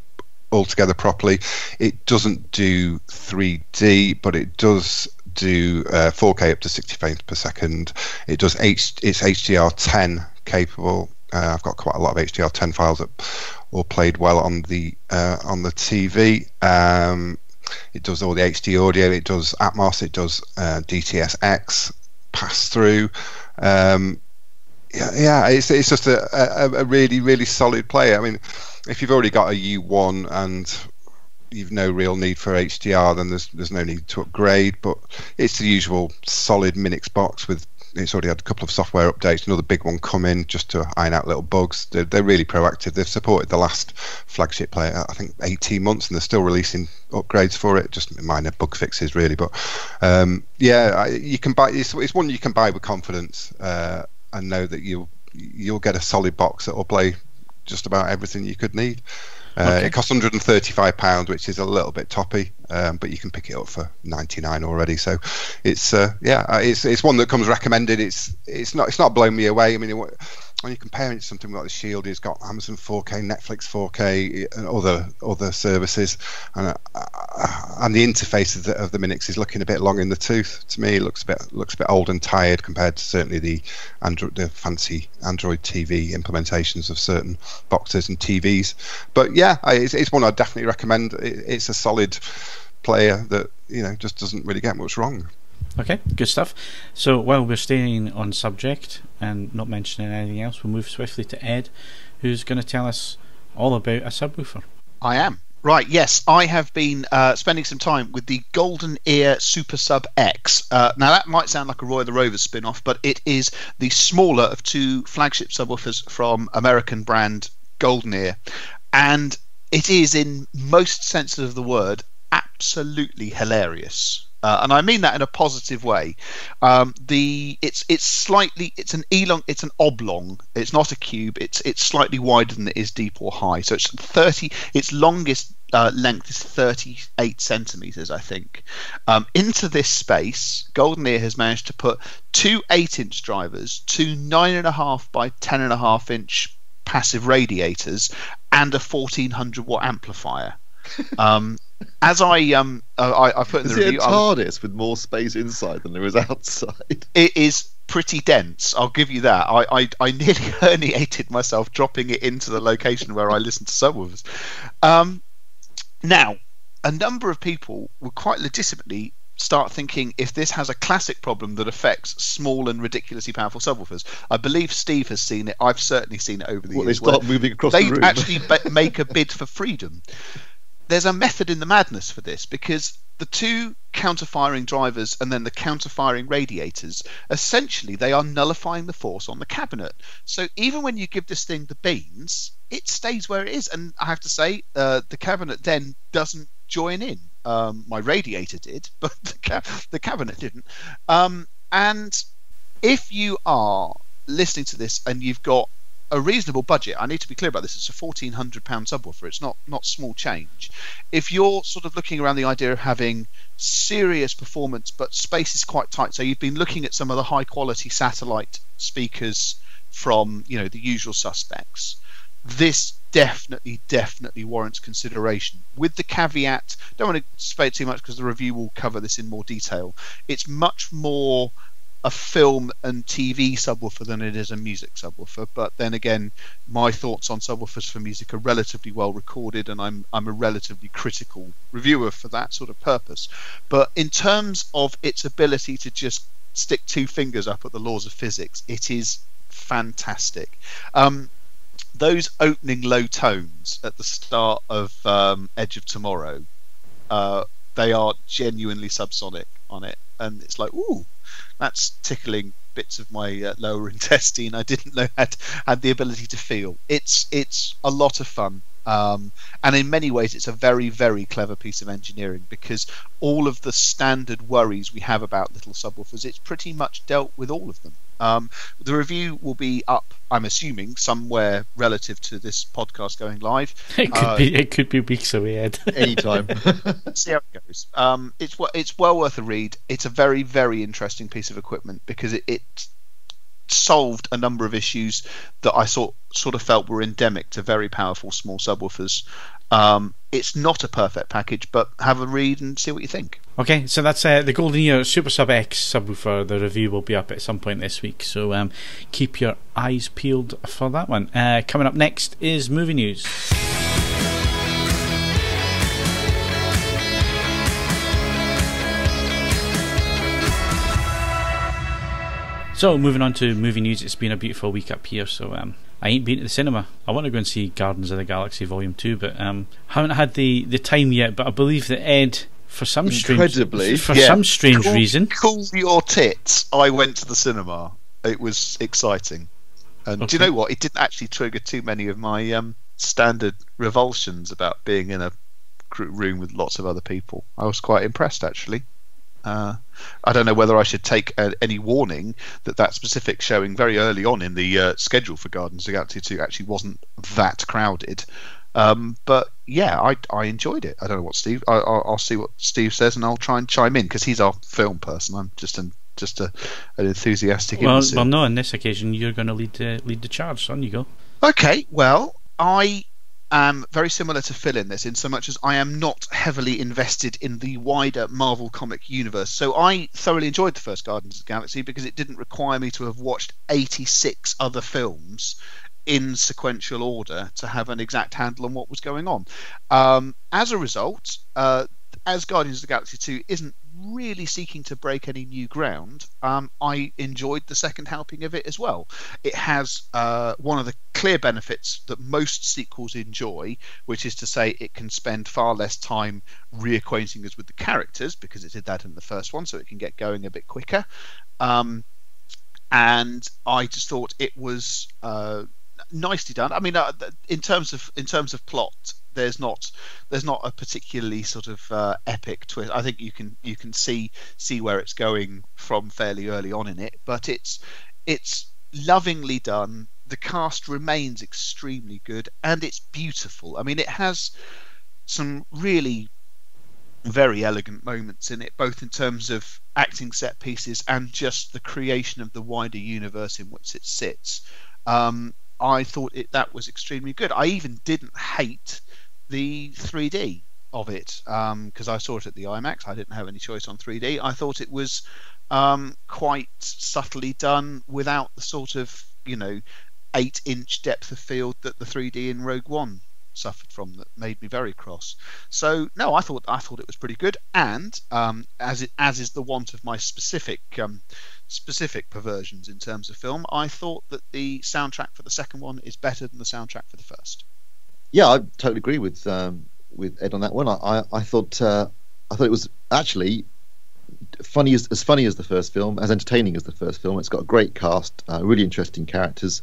altogether properly. It doesn't do 3D, but it does do 4K up to 60 frames per second. It does it's HDR10 capable. I've got quite a lot of HDR10 files that all played well on the TV. It does all the HD audio. It does Atmos. It does DTS:X pass through. It's just a really, really solid player. I mean, if you've already got a U1 and you've no real need for HDR, then there's no need to upgrade. But it's the usual solid Minix box with. It's already had a couple of software updates, another big one coming just to iron out little bugs. They're really proactive. They've supported the last flagship player, I think, 18 months, and they're still releasing upgrades for it, just minor bug fixes, really. But you can buy. It's one you can buy with confidence and know that you'll get a solid box that will play just about everything you could need. It costs £135, which is a little bit toppy, but you can pick it up for £99 already. So it's one that comes recommended. It's not blown me away. I mean, when you're comparing it to something like the Shield, it's got Amazon 4K, Netflix 4K, and other services, and the interface of the Minix is looking a bit long in the tooth to me. It looks a bit old and tired compared to certainly the fancy Android TV implementations of certain boxes and TVs. But yeah, it's one I'd definitely recommend. It's a solid player that just doesn't really get much wrong. Okay, good stuff. So while we're staying on subject and not mentioning anything else, we'll move swiftly to Ed, who's going to tell us all about a subwoofer. I am. Right, yes, I have been spending some time with the GoldenEar SuperSub X. Now, that might sound like a Roy the Rovers spin-off, but it is the smaller of two flagship subwoofers from American brand GoldenEar. And it is, in most senses of the word, absolutely hilarious. And I mean that in a positive way. It's an oblong. It's not a cube. It's slightly wider than it is deep or high. So its longest length is 38 centimeters, I think. Into this space, GoldenEar has managed to put two 8-inch drivers, two 9.5 by 10.5 inch passive radiators, and a 1400 watt amplifier. As I put in the review, is it a TARDIS with more space inside than there is outside? It is pretty dense, I'll give you that. I nearly herniated myself dropping it into the location where I listen to subwoofers. Now, a number of people will quite legitimately start thinking if this has a classic problem that affects small and ridiculously powerful subwoofers. I believe Steve has seen it. I've certainly seen it over the years. They start moving across the room. They actually make a bid for freedom. There's a method in the madness for this, because the two counter-firing drivers and then the counter-firing radiators, essentially they are nullifying the force on the cabinet. So even when you give this thing the beans, it stays where it is. And I have to say, the cabinet then doesn't join in. My radiator did, but the cabinet didn't. And if you are listening to this and you've got a reasonable budget, I need to be clear about this, it's a £1,400 subwoofer, it's not small change. If you're sort of looking around the idea of having serious performance but space is quite tight, so you've been looking at some of the high quality satellite speakers from the usual suspects, this definitely warrants consideration, with the caveat, don't want to say it too much because the review will cover this in more detail, it's much more a film and TV subwoofer than it is a music subwoofer. But then again, my thoughts on subwoofers for music are relatively well recorded, and I'm a relatively critical reviewer for that sort of purpose. But in terms of its ability to just stick two fingers up at the laws of physics, it is fantastic. Those opening low tones at the start of Edge of Tomorrow, they are genuinely subsonic on it, and it's like, ooh, that's tickling bits of my lower intestine I didn't know had the ability to feel. It's a lot of fun, and in many ways it's a very, very clever piece of engineering, because all of the standard worries we have about little subwoofers, it's pretty much dealt with all of them. The review will be up, I'm assuming, somewhere relative to this podcast going live. It could be weeks away, Ed. Anytime. See how it goes. It's well worth a read. It's a very, very interesting piece of equipment because it solved a number of issues that I sort of felt were endemic to very powerful small subwoofers. It's not a perfect package, but have a read and see what you think. Okay, so that's the GoldenEar SuperSub X subwoofer. The review will be up at some point this week, so keep your eyes peeled for that one. Coming up next is movie news. So, moving on to movie news, it's been a beautiful week up here, so I ain't been to the cinema. I want to go and see Guardians of the Galaxy Volume 2, but haven't had the time yet, but I believe that Ed, for some strange reason... Cool your tits, I went to the cinema. It was exciting. And okay. Do you know what? It didn't actually trigger too many of my standard revulsions about being in a room with lots of other people. I was quite impressed, actually. I don't know whether I should take any warning that specific showing very early on in the schedule for Guardians of the Galaxy 2 actually wasn't that crowded. But yeah, I enjoyed it. I don't know what Steve. I'll see what Steve says, and I'll try and chime in because he's our film person. I'm just an enthusiastic. Well, no. On this occasion, you're going to lead the charge. On you go. Okay. Well, I very similar to Phil in this, in so much as I am not heavily invested in the wider Marvel comic universe. So I thoroughly enjoyed the first Guardians of the Galaxy because it didn't require me to have watched 86 other films in sequential order to have an exact handle on what was going on. As a result, as Guardians of the Galaxy 2 isn't really seeking to break any new ground, I enjoyed the second helping of it as well. It has one of the clear benefits that most sequels enjoy, which is to say it can spend far less time reacquainting us with the characters because it did that in the first one, so it can get going a bit quicker. And I just thought it was nicely done. I mean, in terms of plot, there's not a particularly sort of epic twist. I think you can see where it's going from fairly early on in it, but it's lovingly done. The cast remains extremely good, and it's beautiful. I mean, it has some really very elegant moments in it, both in terms of acting set pieces and just the creation of the wider universe in which it sits. I thought that was extremely good. I even didn't hate the 3D of it because I saw it at the IMAX. I didn't have any choice on 3D. I thought it was quite subtly done without the sort of 8-inch depth of field that the 3D in Rogue One suffered from, that made me very cross. So no, I thought it was pretty good, and as is the want of my specific perversions in terms of film, I thought that the soundtrack for the second one is better than the soundtrack for the first. Yeah, I totally agree with Ed on that one. I thought it was actually funny as the first film, as entertaining as the first film. It's got a great cast, really interesting characters.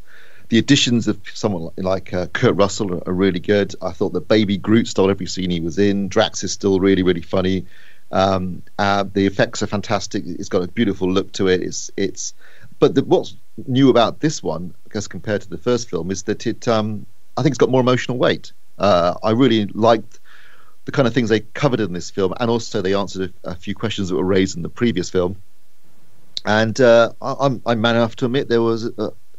The additions of someone like Kurt Russell are really good. I thought that Baby Groot stole every scene he was in. Drax is still really, really funny. The effects are fantastic. It's got a beautiful look to it. But what's new about this one, I guess, compared to the first film, is that I think it's got more emotional weight. I really liked the kind of things they covered in this film, and also they answered a few questions that were raised in the previous film. And I'm man enough to admit there was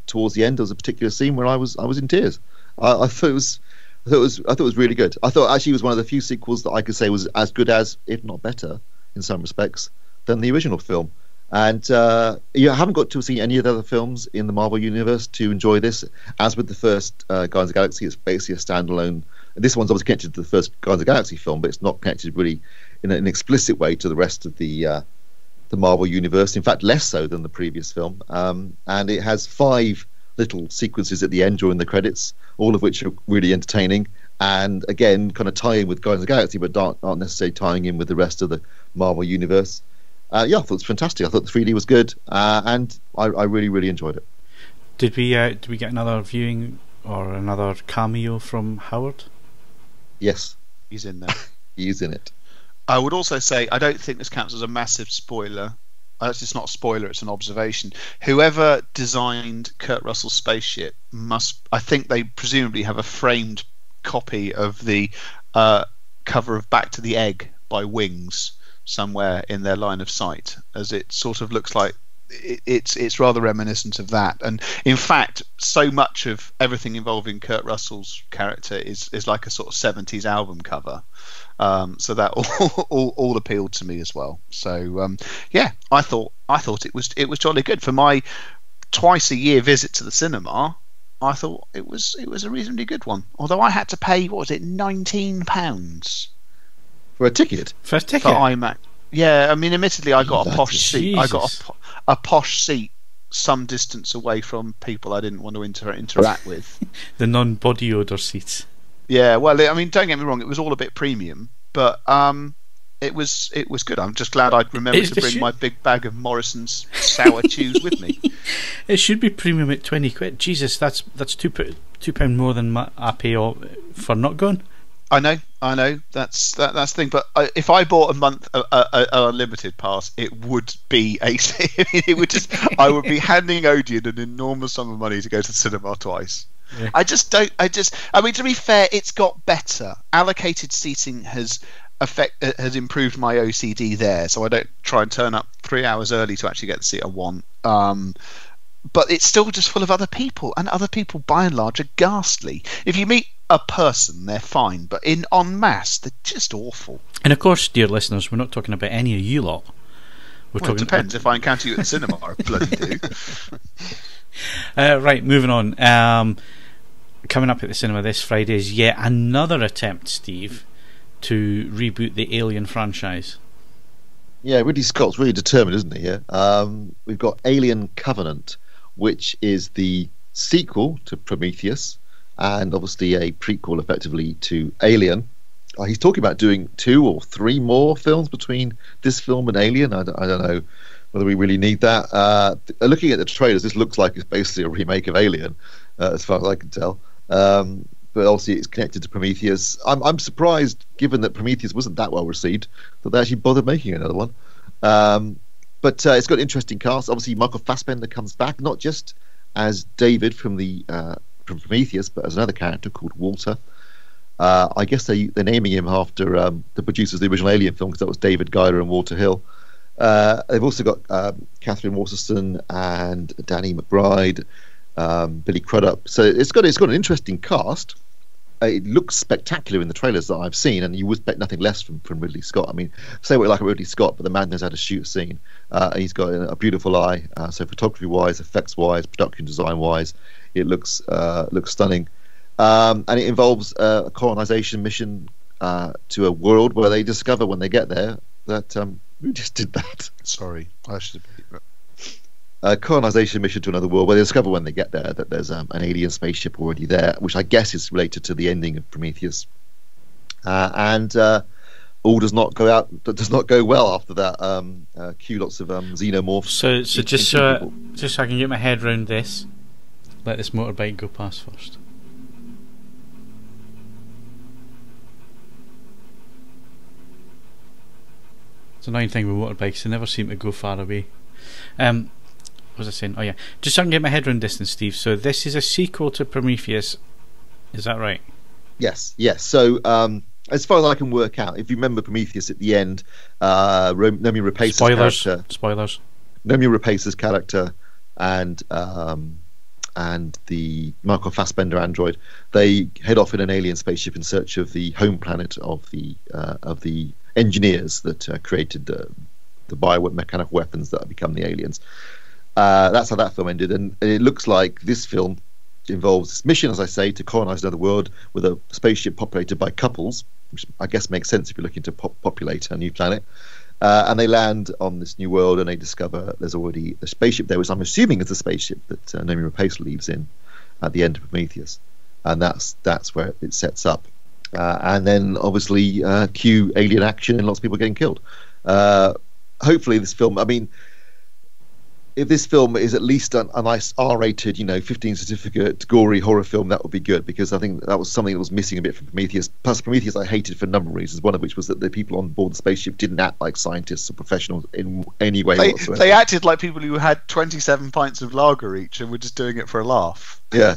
towards the end there was a particular scene where I was in tears. I thought it was really good. I thought actually it was one of the few sequels that I could say was as good as, if not better, in some respects, than the original film. And you haven't got to see any of the other films in the Marvel Universe to enjoy this. As with the first Guardians of the Galaxy, it's basically a standalone. This one's obviously connected to the first Guardians of the Galaxy film, but it's not connected really in an explicit way to the rest of the Marvel Universe. In fact, less so than the previous film. And it has 5 little sequences at the end during the credits, all of which are really entertaining. And again, kind of tie in with Guardians of the Galaxy, but aren't necessarily tying in with the rest of the Marvel Universe. I thought it was fantastic. I thought the 3D was good, and I really, really enjoyed it. Did we get another viewing or another cameo from Howard? Yes, he's in there. He's in it. I would also say I don't think this counts as a massive spoiler it's not a spoiler, it's an observation. Whoever designed Kurt Russell's spaceship I think they presumably have a framed copy of the cover of Back to the Egg by Wings somewhere in their line of sight, as it sort of looks like it's rather reminiscent of that. And in fact, so much of everything involving Kurt Russell's character is like a sort of 70s album cover. So that all appealed to me as well. So yeah, I thought it was jolly good for my twice a year visit to the cinema. I thought it was a reasonably good one. Although I had to pay, what was it, £19 for a ticket? For IMAX. Yeah, I mean, admittedly, I got a posh seat. I got a posh seat some distance away from people I didn't want to interact with. The non-body odor seats. Yeah, well, I mean, don't get me wrong, it was all a bit premium, but it was good. I'm just glad I'd remembered to bring my big bag of Morrison's sour chews with me. It should be premium at £20. Jesus, that's £2 more than I pay for not going. I know. That's the thing. But if I bought a month a unlimited pass, it would be it would just. I would be handing Odeon an enormous sum of money to go to the cinema twice. Yeah. I mean, to be fair, it's got better. Allocated seating has improved my OCD there, so I don't try and turn up 3 hours early to actually get the seat I want. But it's still just full of other people, and other people by and large are ghastly. If you meet a person, they're fine, but en masse, they're just awful. And of course, dear listeners, we're not talking about any of you lot. It depends. If I encounter you at the cinema, I bloody do. Right, moving on. Coming up at the cinema this Friday is yet another attempt, Steve, to reboot the Alien franchise. Yeah, Ridley Scott's really determined, isn't he? Here, we've got Alien Covenant, which is the sequel to Prometheus, and obviously a prequel, effectively, to Alien. He's talking about doing 2 or 3 more films between this film and Alien. I don't know whether we really need that. Looking at the trailers, this looks like it's basically a remake of Alien, as far as I can tell. But obviously it's connected to Prometheus. I'm surprised, given that Prometheus wasn't that well received, that they actually bothered making another one. But it's got an interesting cast. Obviously, Michael Fassbender comes back, not just as David from Prometheus, but as another character called Walter. I guess they're naming him after the producers of the original Alien film, because that was David Geiler and Walter Hill. They've also got Catherine Waterston and Danny McBride, Billy Crudup. So it's got an interesting cast. It looks spectacular in the trailers that I've seen, and you would expect nothing less from Ridley Scott. I mean, say what you like about Ridley Scott, but the man knows how to shoot a scene. He's got a beautiful eye. So photography-wise, effects-wise, production design-wise, it looks stunning. And it involves a colonization mission to a world where they discover when they get there that who just did that? Sorry, I should have. A colonization mission to another world where they discover when they get there that there's an alien spaceship already there, which I guess is related to the ending of Prometheus. And all does not go well after that. Cue lots of xenomorphs. So just so I can get my head around this, let this motorbike go past first. It's an annoying thing with motorbikes; they never seem to go far away. What was I saying? Oh yeah, just so I can get my head around this, Steve. So this is a sequel to Prometheus, is that right? Yes. So as far as I can work out, if you remember Prometheus at the end, Noomi Rapace's character. Spoilers. Noomi Rapace's character and the Michael Fassbender android, they head off in an alien spaceship in search of the home planet of the engineers that created the biomechanical weapons that have become the aliens. That's how that film ended, and it looks like this film involves this mission, as I say, to colonize another world with a spaceship populated by couples, which I guess makes sense if you're looking to populate a new planet. And they land on this new world, and they discover there's already a spaceship there, which I'm assuming is the spaceship that Noomi Rapace leaves in at the end of Prometheus, and that's where it sets up. And then obviously cue alien action and lots of people getting killed. Hopefully this film, I mean, if this film is at least a nice R-rated, 15 certificate, gory horror film, that would be good, because I think that was something that was missing a bit from Prometheus. Plus, Prometheus I hated for a number of reasons, one of which was that the people on board the spaceship didn't act like scientists or professionals in any way whatsoever. They acted like people who had 27 pints of lager each and were just doing it for a laugh. Yeah.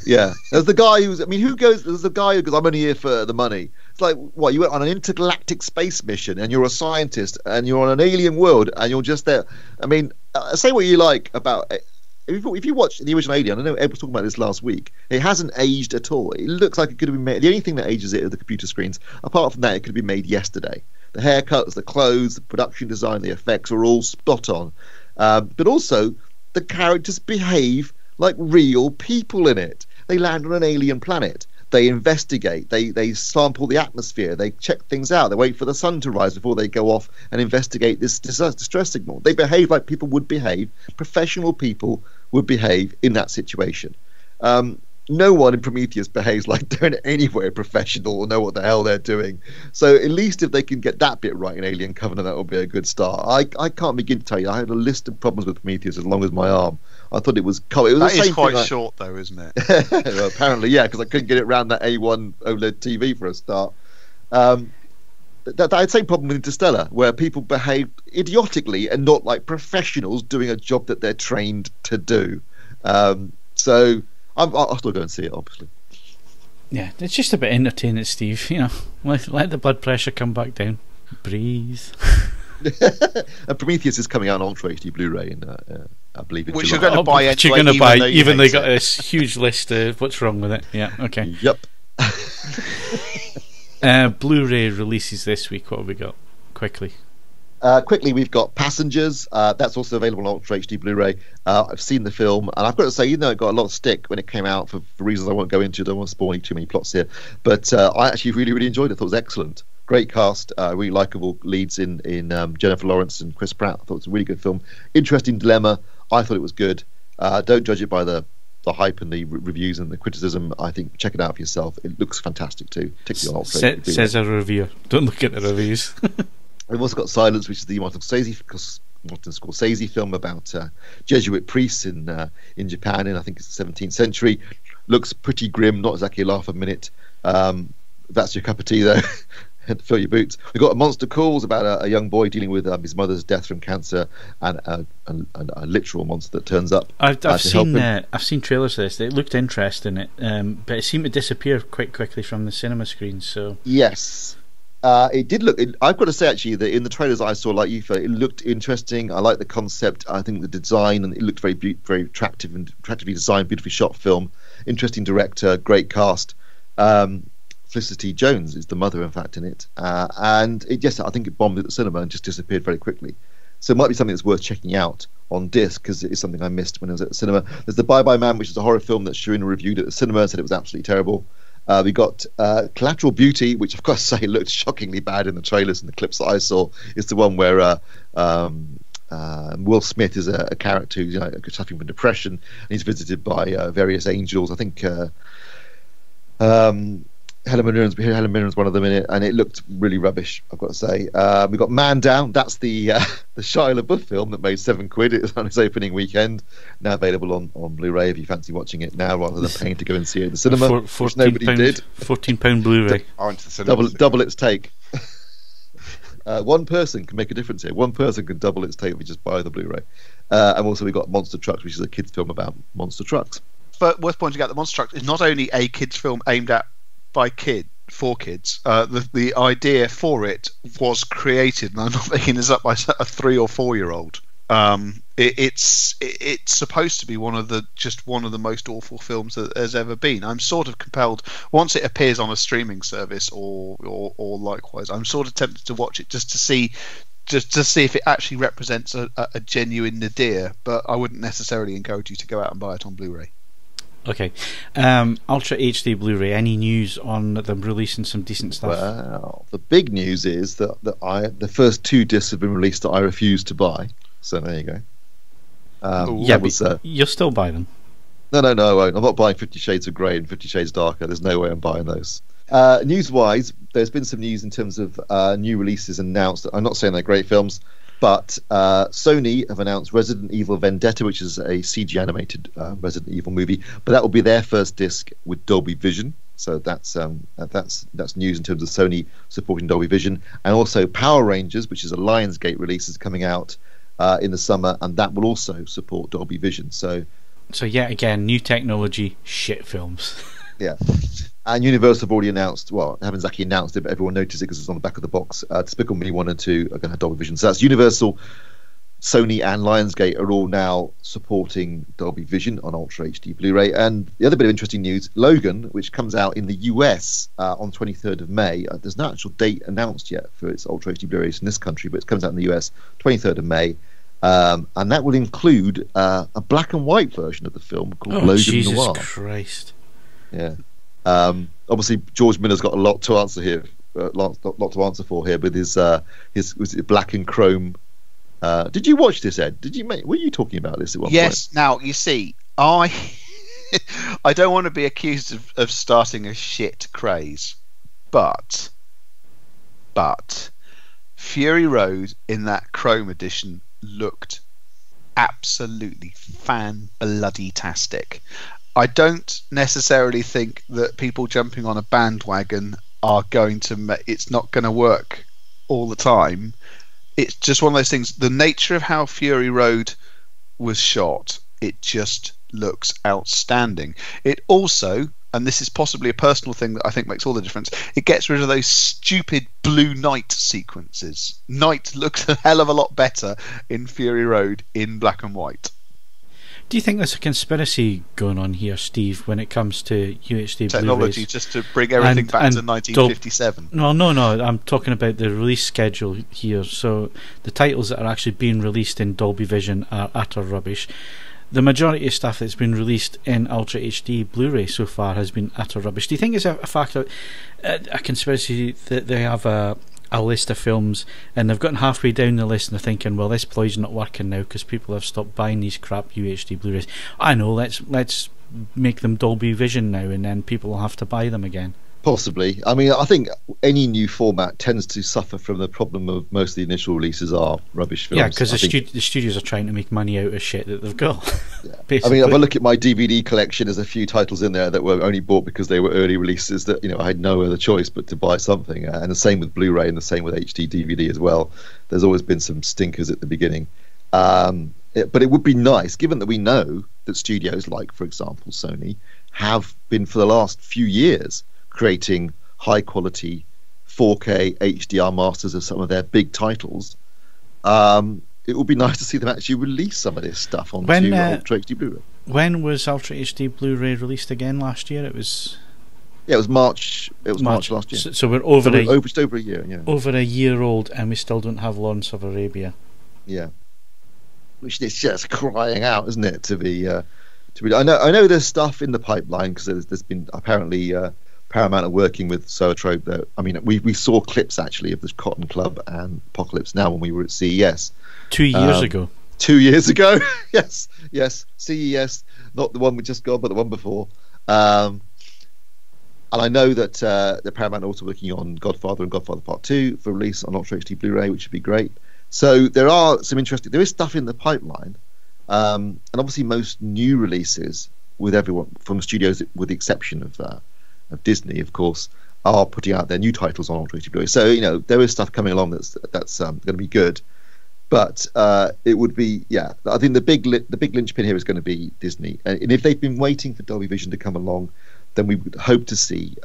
There's the guy there's the guy who goes, I'm only here for the money. It's like, what, you went on an intergalactic space mission and you're a scientist and you're on an alien world and you're just there. I mean, say what you like about it. If you watch the original Alien, I know Ed was talking about this last week, it hasn't aged at all. It looks like it could have been made. The only thing that ages it are the computer screens. Apart from that, it could have been made yesterday. The haircuts, the clothes, the production design, the effects are all spot on. But also, the characters behave like real people in it. They land on an alien planet. They investigate. They sample the atmosphere. They check things out. They wait for the sun to rise before they go off and investigate this distress signal. They behave like people would behave. Professional people would behave in that situation. No one in Prometheus behaves like they're in anywhere professional or know what the hell they're doing. So at least if they can get that bit right in Alien Covenant, that will be a good start. I can't begin to tell you. I had a list of problems with Prometheus as long as my arm. I thought it was cool. That is quite short, though, isn't it? Well, apparently, yeah, because I couldn't get it around that A1 OLED TV for a start. That same problem with Interstellar, where people behave idiotically and not like professionals doing a job that they're trained to do. So I'll still go and see it, obviously. Yeah, it's just a bit entertaining, Steve. Let the blood pressure come back down. Breathe. And Prometheus is coming out on Ultra HD Blu-ray in I believe it's which you're going to buy anyway. You're going to buy, even they got this huge list of what's wrong with it. Yeah, okay. Yep. Blu-ray releases this week. What have we got? Quickly, we've got Passengers. That's also available on Ultra HD Blu-ray. I've seen the film, and I've got to say, it got a lot of stick when it came out for reasons I won't go into. I don't want to spoil too many plots here. But I actually really, really enjoyed it. I thought it was excellent. Great cast, really likeable leads in Jennifer Lawrence and Chris Pratt. I thought it was a really good film. Interesting dilemma. I thought it was good. Don't judge it by the hype and the reviews and the criticism. I think check it out for yourself. It looks fantastic too, particularly on Ultra. Says a reviewer. Don't look at the reviews. We've also got Silence, which is the Martin Scorsese film about Jesuit priests in Japan in, I think it's the 17th century. Looks pretty grim, not exactly a laugh a minute. That's your cup of tea, though. Fill your boots. We've got Monster Calls about a young boy dealing with his mother's death from cancer and a literal monster that turns up. I've seen trailers for this. It looked interesting, but it seemed to disappear quite quickly from the cinema screens. So yes, it did look. I've got to say actually that in the trailers I saw, like you, it looked interesting. I like the concept. I think the design, and it looked very very attractive and attractively designed, beautifully shot film. Interesting director, great cast. Felicity Jones is the mother, in fact, in it, and I think it bombed at the cinema and just disappeared very quickly. So it might be something that's worth checking out on disc, because it is something I missed when I was at the cinema. There's The Bye Bye Man, which is a horror film that Sharina reviewed at the cinema and said it was absolutely terrible. We got Collateral Beauty, which I've got to say looked shockingly bad in the trailers and the clips that I saw. It's the one where Will Smith is a character who's suffering from depression, and he's visited by various angels. I think Helen Mirren's one of them in it, and it looked really rubbish, I've got to say. We got Man Down. That's the Shia LaBeouf film that made £7. It was on its opening weekend. Now available on Blu-ray if you fancy watching it now, rather than paying to go and see it at the cinema, which nobody did. £14 Blu-ray. Double its take. One person can make a difference here. One person can double its take if you just buy the Blu-ray. And also we got Monster Trucks, which is a kids' film about monster trucks. But worth pointing out, the Monster Trucks is not only a kids' film aimed at for kids. The idea for it was created, and I'm not making this up, by a 3 or 4 year old. It's supposed to be one of the most awful films that there's ever been. I'm sort of compelled, once it appears on a streaming service or likewise, I'm sort of tempted to watch it just to see if it actually represents a genuine nadir. But I wouldn't necessarily encourage you to go out and buy it on Blu-ray. Okay. Ultra HD Blu-ray, any news on them releasing some decent stuff? Well, the big news is that the first 2 discs have been released that I refuse to buy. So there you go. But you'll still buy them? No, I won't. I'm not buying 50 Shades of Grey and 50 Shades Darker. There's no way I'm buying those. News-wise, there's been some news in terms of new releases announced. I'm not saying they're great films. But Sony have announced Resident Evil Vendetta, which is a CG animated Resident Evil movie, but that will be their first disc with Dolby Vision. So that's news in terms of Sony supporting Dolby Vision, and also Power Rangers, which is a Lionsgate release, is coming out in the summer, and that will also support Dolby Vision. So yet again, new technology, shit films. Yeah. And Universal have already announced, well, they haven't exactly announced it, but everyone noticed it because it's on the back of the box. Despicable Me 1 and 2 are going to have Dolby Vision. So that's Universal, Sony and Lionsgate are all now supporting Dolby Vision on Ultra HD Blu-ray. And the other bit of interesting news, Logan, which comes out in the US on 23rd of May. There's no actual date announced yet for its Ultra HD Blu-rays in this country, but it comes out in the US 23rd of May. And that will include a black and white version of the film called Logan Jesus Noir. Christ. Yeah. Obviously, George Miller's got a lot to answer here, lot to answer for here with his was it black and chrome. Did you watch this, Ed? Were you talking about this at one point? Yes. Now you see, I don't want to be accused of starting a shit craze, but Fury Road in that chrome edition looked absolutely fan-bloody-tastic. I don't necessarily think that people jumping on a bandwagon are going to it's not going to work all the time. It's just one of those things. The nature of how Fury Road was shot, it just looks outstanding. It also, and this is possibly a personal thing that I think makes all the difference, it gets rid of those stupid blue night sequences. Night looks a hell of a lot better in Fury Road in black and white. Do you think there's a conspiracy going on here, Steve, when it comes to UHD technology, Blu-rays? Just to bring everything back to 1957? No, I'm talking about the release schedule here. So the titles that are actually being released in Dolby Vision are utter rubbish. The majority of stuff that's been released in Ultra HD Blu-ray so far has been utter rubbish. Do you think it's a factor, a conspiracy that they have a list of films and they've gotten halfway down the list and they're thinking, well, this ploy's not working now because people have stopped buying these crap UHD Blu-rays. I know, let's make them Dolby Vision now, and then people will have to buy them again. Possibly. I mean, I think any new format tends to suffer from the problem of most of the initial releases are rubbish films. Yeah, because the studios are trying to make money out of shit that they've got. Yeah. Basically. I mean, if I look at my DVD collection, there's a few titles in there that were only bought because they were early releases that, I had no other choice but to buy something. And the same with Blu-ray and the same with HD DVD as well. There's always been some stinkers at the beginning. But it would be nice, given that we know that studios like, for example, Sony, have been for the last few years creating high quality 4K HDR masters of some of their big titles. It would be nice to see them actually release some of this stuff onto Ultra HD Blu-ray. When was Ultra HD Blu-ray released again last year? It was March. It was March last year. So we're over just over a year. Yeah. Over a year old, and we still don't have Lawrence of Arabia. Yeah, which is just crying out, isn't it? To be. I know there's stuff in the pipeline because there's been apparently. Paramount are working with Zoetrope. I mean, we saw clips actually of the Cotton Club and Apocalypse Now when we were at CES 2 years ago. 2 years ago, yes, CES, not the one we just got, but the one before. And I know that the Paramount are also working on Godfather and Godfather Part 2 for release on Ultra HD Blu-ray, which would be great. So there is stuff in the pipeline, and obviously most new releases with everyone from studios, with the exception of Disney, of course, are putting out their new titles on Ultra HD Blu-ray. So there is stuff coming along that's going to be good, but it would be I think the big linchpin here is going to be Disney, and if they've been waiting for Dolby Vision to come along, then we would hope to see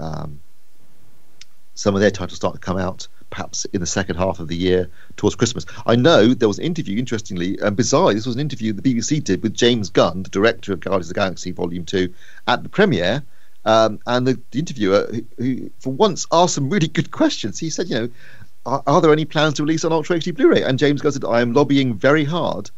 some of their titles start to come out perhaps in the second half of the year towards Christmas. I know there was an interview, interestingly and bizarre, this was an interview the BBC did with James Gunn, the director of Guardians of the Galaxy Volume 2, at the premiere. And the interviewer, who for once asked some really good questions, he said, are there any plans to release on Ultra HD Blu-ray? And James Gunn said, I am lobbying very hard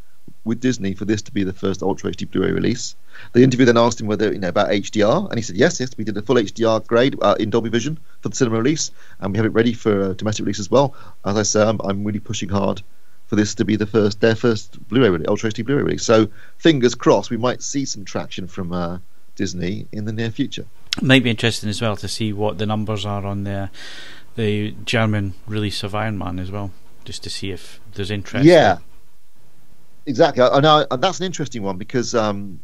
with Disney for this to be the first Ultra HD Blu-ray release. The interviewer then asked him whether about HDR, and he said yes, we did a full HDR grade in Dolby Vision for the cinema release, and we have it ready for domestic release as well. As I say, I'm really pushing hard for this to be their first Blu-ray release, Ultra HD Blu-ray release. So fingers crossed, we might see some traction from Disney in the near future. It might be interesting as well to see what the numbers are on the German release of Iron Man as well. just to see if there's interest. Yeah, exactly. I know that's an interesting one because Iron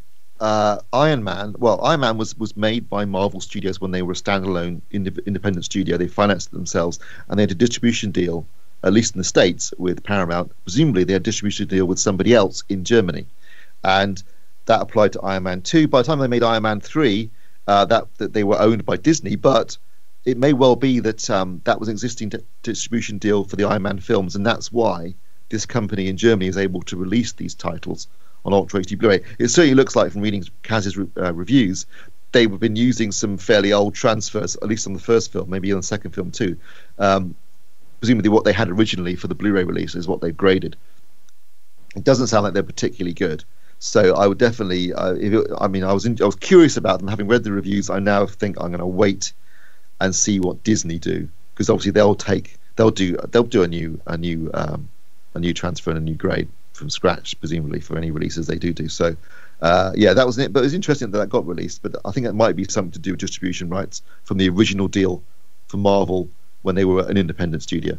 Man was made by Marvel Studios when they were a standalone independent studio. They financed it themselves, and they had a distribution deal, at least in the States, with Paramount. Presumably, they had a distribution deal with somebody else in Germany, and that applied to Iron Man 2. By the time they made Iron Man 3, that they were owned by Disney, but it may well be that that was an existing distribution deal for the Iron Man films, and that's why this company in Germany is able to release these titles on Ultra HD Blu-ray. It certainly looks like, from reading Kaz's reviews, they've been using some fairly old transfers, at least on the first film, maybe on the second film too. Presumably what they had originally for the Blu-ray release is what they've graded. It doesn't sound like they're particularly good. So I would definitely, I was curious about them. Having read the reviews, I now think I'm going to wait and see what Disney do, because obviously they'll do a new transfer and a new grade from scratch, presumably for any releases they do. So that was it. But it was interesting that got released. But I think it might be something to do with distribution rights from the original deal for Marvel when they were an independent studio.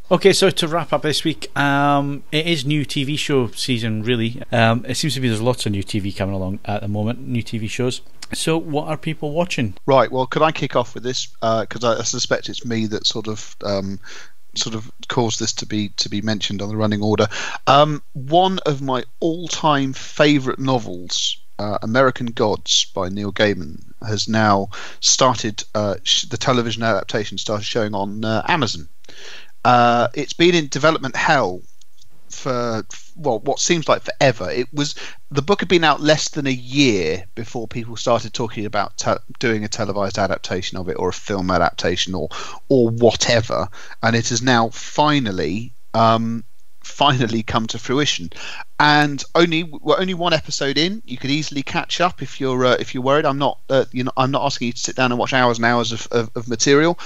Okay, so to wrap up this week, it is new TV show season, really. It seems to be there's lots of new TV coming along at the moment, new TV shows. So what are people watching? Right, well, could I kick off with this? Because I suspect it's me that sort of caused this to be mentioned on the running order. One of my all-time favourite novels, American Gods by Neil Gaiman, has now started, the television adaptation started showing on Amazon. It's been in development hell for what seems like forever. The book had been out less than a year before people started talking about doing a televised adaptation of it, or a film adaptation, or whatever, and it has now finally come to fruition. And we're only one episode in. You could easily catch up if you're worried. I'm not asking you to sit down and watch hours and hours of material.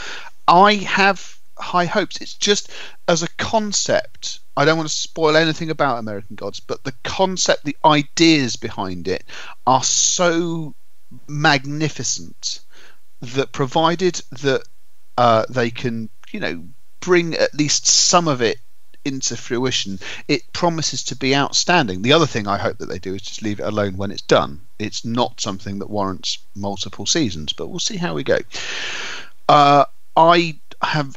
I have high hopes. It's just, as a concept, I don't want to spoil anything about American Gods, but the concept, the ideas behind it are so magnificent that, provided that they can, bring at least some of it into fruition, it promises to be outstanding. The other thing I hope that they do is just leave it alone when it's done. It's not something that warrants multiple seasons, but we'll see how we go.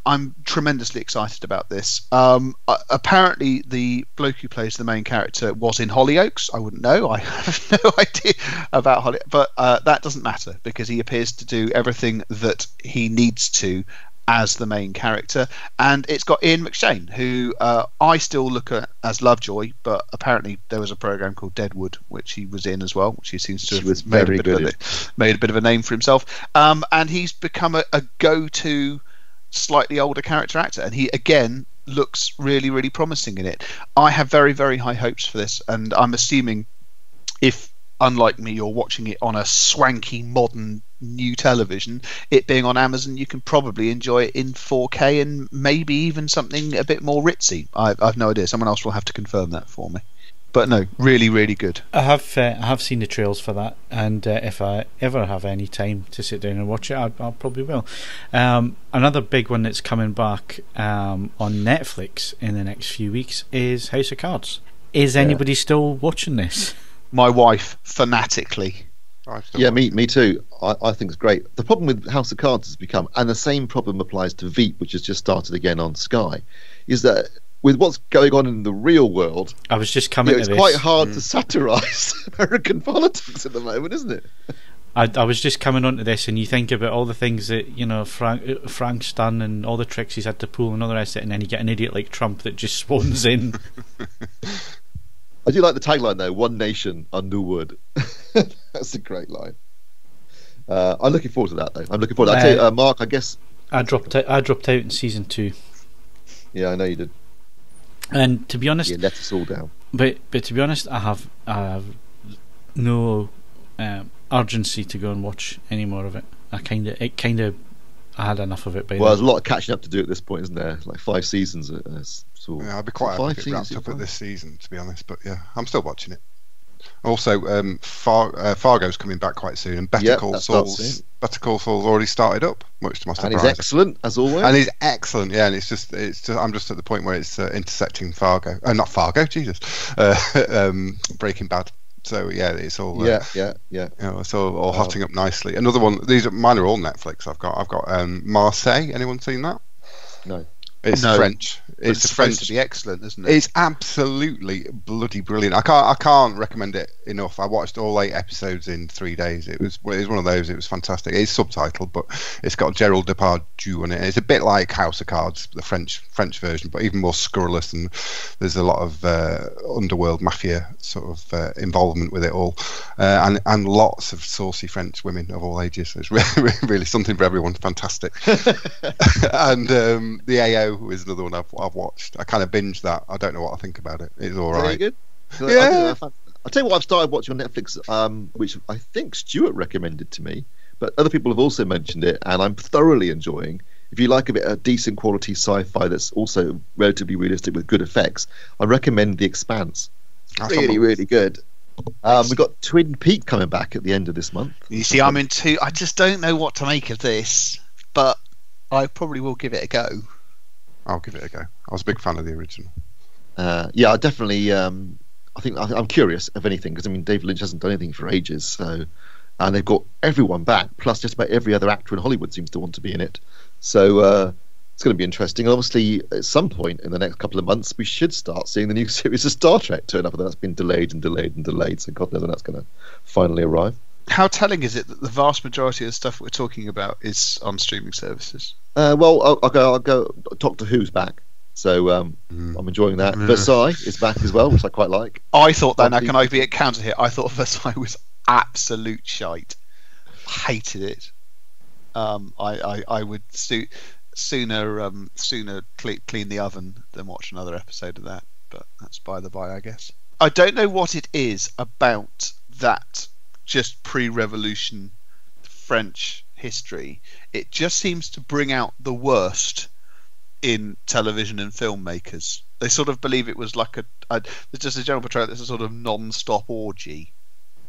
I'm tremendously excited about this. Apparently the bloke who plays the main character was in Hollyoaks. I wouldn't know. I have no idea about Hollyoaks, but that doesn't matter, because he appears to do everything that he needs to as the main character. And it's got Ian McShane, who I still look at as Lovejoy, but apparently there was a program called Deadwood which he was in as well, which he seems to have made a bit of a name for himself. And he's become a go-to slightly older character actor, and he again looks really, really promising in it. I have very, very high hopes for this, and I'm assuming, if unlike me you're watching it on a swanky modern new television, it being on Amazon, you can probably enjoy it in 4K and maybe even something a bit more ritzy. I've no idea. Someone else will have to confirm that for me. But no, really, really good. I have seen the trails for that, and if I ever have any time to sit down and watch it, I'll probably will. Another big one that's coming back on Netflix in the next few weeks is House of Cards. Is anybody still watching this? My wife, fanatically. Yeah, me too. I think it's great. The problem with House of Cards has become, and the same problem applies to Veep, which has just started again on Sky, is that with what's going on in the real world, I was just coming to this. It's quite hard to satirise American politics at the moment, isn't it? I was just coming onto this, and you think about all the things that Frank's done and all the tricks he's had to pull and all the rest of it, and then you get an idiot like Trump that just swans in. I do like the tagline though: "One nation under wood." That's a great line. I'm looking forward to that though. I'm looking forward to that. Too. Mark, I guess I dropped out in season 2. Yeah, I know you did. And to be honest, you let us all down. But to be honest, I have no urgency to go and watch any more of it. I had enough of it by then. There's a lot of catching up to do at this point, isn't there? Like 5 seasons. Yeah, I'd be quite happy if it wrapped up at this season, to be honest. But yeah, I'm still watching it. Also, Fargo's coming back quite soon, and Better Call Saul's Better Call Saul's already started up, much to my surprise. And he's excellent, as always. And he's excellent, yeah. And it's just I'm just at the point where it's intersecting Fargo. Not Fargo, Jesus. Breaking Bad. So yeah, it's all yeah. It's all hotting up nicely. Another one. Mine are all Netflix. I've got Marseille. Anyone seen that? No. It's French. It's supposed to be excellent, isn't it? It's absolutely bloody brilliant. I can't recommend it enough. I watched all 8 episodes in 3 days. It was one of those. It was fantastic. It's subtitled, but it's got Gerald Depardieu on it. It's a bit like House of Cards, the French version, but even more scurrilous. And there's a lot of underworld mafia sort of involvement with it all, and lots of saucy French women of all ages. So it's really something for everyone. Fantastic. And the AO is another one I've watched. I kind of binged that. I don't know what I think about it. It's all right. Very good. Yeah. I'll tell you what I've started watching on Netflix, which I think Stuart recommended to me, but other people have also mentioned it, and I'm thoroughly enjoying. If you like a bit of decent quality sci-fi that's also relatively realistic with good effects, I recommend The Expanse. Really good. We've got Twin Peaks coming back at the end of this month. You see, I'm into. I just don't know what to make of this, but I probably will give it a go. I'll give it a go. I was a big fan of the original. Yeah, I definitely. I think I'm curious of anything, because I mean David Lynch hasn't done anything for ages, so and they've got everyone back, plus just about every other actor in Hollywood seems to want to be in it. So it's going to be interesting. And obviously, at some point in the next couple of months, we should start seeing the new series of Star Trek turn up. But that's been delayed. So God knows when that's going to finally arrive. How telling is it that the vast majority of the stuff we're talking about is on streaming services? Well, I'll go. Doctor Who's back, so I'm enjoying that. Versailles is back as well, which I quite like. I thought that. Now, can I be at counter here? I thought Versailles was absolute shite. Hated it. I would sooner clean the oven than watch another episode of that. But that's by the by, I guess. I don't know what it is about that just pre-revolution French history. It just seems to bring out the worst in television and filmmakers. They sort of believe it was like just a general portrayal. It's a sort of non-stop orgy.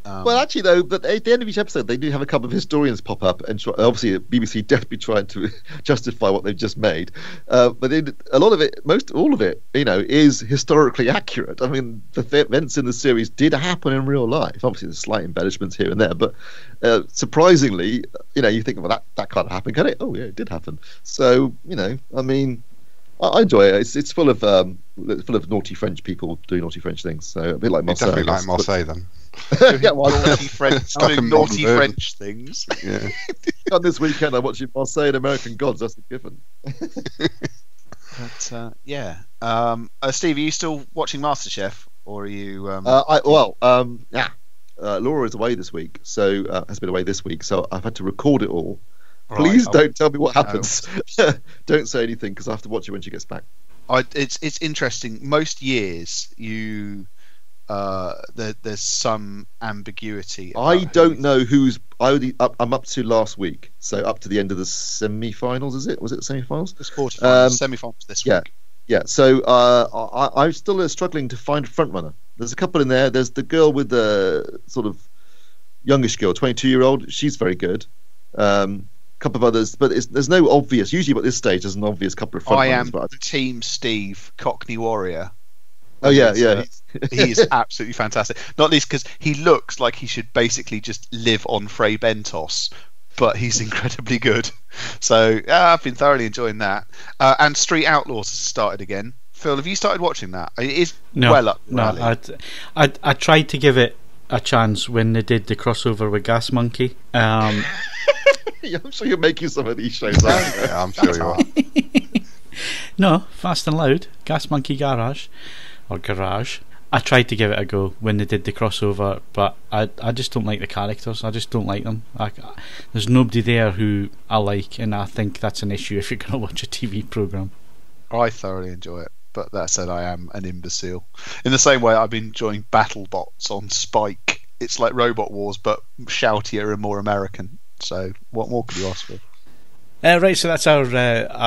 Well, actually, though, but at the end of each episode, they do have a couple of historians pop up, and obviously, BBC definitely trying to justify what they've just made. But a lot of it, all of it, is historically accurate. I mean, the events in the series did happen in real life. Obviously, there's slight embellishments here and there, but surprisingly, you think, well, that can't happen, can it? Oh, yeah, it did happen. So, I mean, I enjoy it. It's full of naughty French people doing naughty French things. So a bit like Marseille. Definitely like Marseille then. Yeah, well, naughty French things. Yeah. On this weekend, I'm watching Marseille and American Gods. That's a given. But yeah, Steve, are you still watching MasterChef, or are you? Laura is away this week, so has been away this week, so I've had to record it all. Right, Please don't tell me what happens. Don't say anything, because I have to watch it when she gets back. It's interesting. Most years there's some ambiguity. I don't know who's. I'm up to last week, so up to the end of the semi-finals. Is it? Was it the semi-finals? The quarterfinals, semi-finals this week. Yeah. So I'm still struggling to find a front runner. There's a couple in there. There's the girl with the sort of youngish girl, 22-year-old. She's very good. Couple of others, but there's no obvious. Usually, at this stage, there's an obvious couple of front runners. I am Team Steve, Cockney Warrior. Oh yeah. He is absolutely fantastic. Not least because he looks like he should basically just live on Fray Bentos, but he's incredibly good. So I've been thoroughly enjoying that. And Street Outlaws has started again. Phil, have you started watching that? It is well up. No, I tried to give it a chance when they did the crossover with Gas Monkey. I'm sure you're making some of these shows. Yeah, I'm sure you are. No, Fast and Loud, Gas Monkey Garage. I tried to give it a go when they did the crossover, but I just don't like the characters. I just don't like them. There's nobody there who I like, and I think that's an issue if you're going to watch a TV programme. I thoroughly enjoy it, but that said, I am an imbecile. In the same way I've been enjoying BattleBots on Spike. It's like Robot Wars, but shoutier and more American. So what more could you ask for? Right, so that's our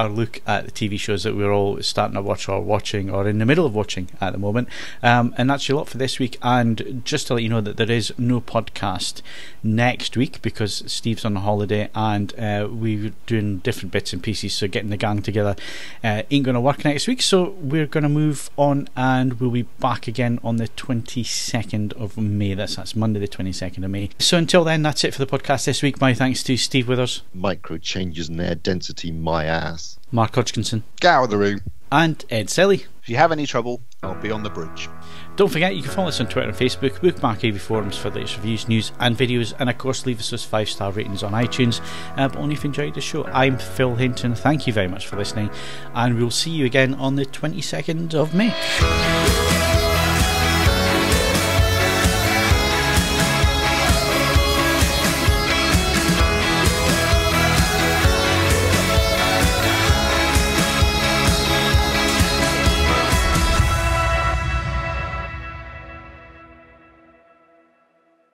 look at the TV shows that we're all starting to watch or watching or in the middle of watching at the moment. And that's your lot for this week. And just to let you know that there is no podcast next week because Steve's on holiday and we're doing different bits and pieces, so getting the gang together ain't going to work next week. So we're going to move on and we'll be back again on the 22nd of May. That's Monday the 22nd of May. So until then, that's it for the podcast this week. My thanks to Steve Withers. Micro changes in air density, my ass. Mark Hodgkinson. Get out of the room. And Ed Selley. If you have any trouble, I'll be on the bridge. Don't forget, you can follow us on Twitter and Facebook, bookmark AVForums for the latest reviews, news and videos, and of course leave us those 5-star ratings on iTunes, but only if you enjoyed the show. I'm Phil Hinton, thank you very much for listening, and we'll see you again on the 22nd of May.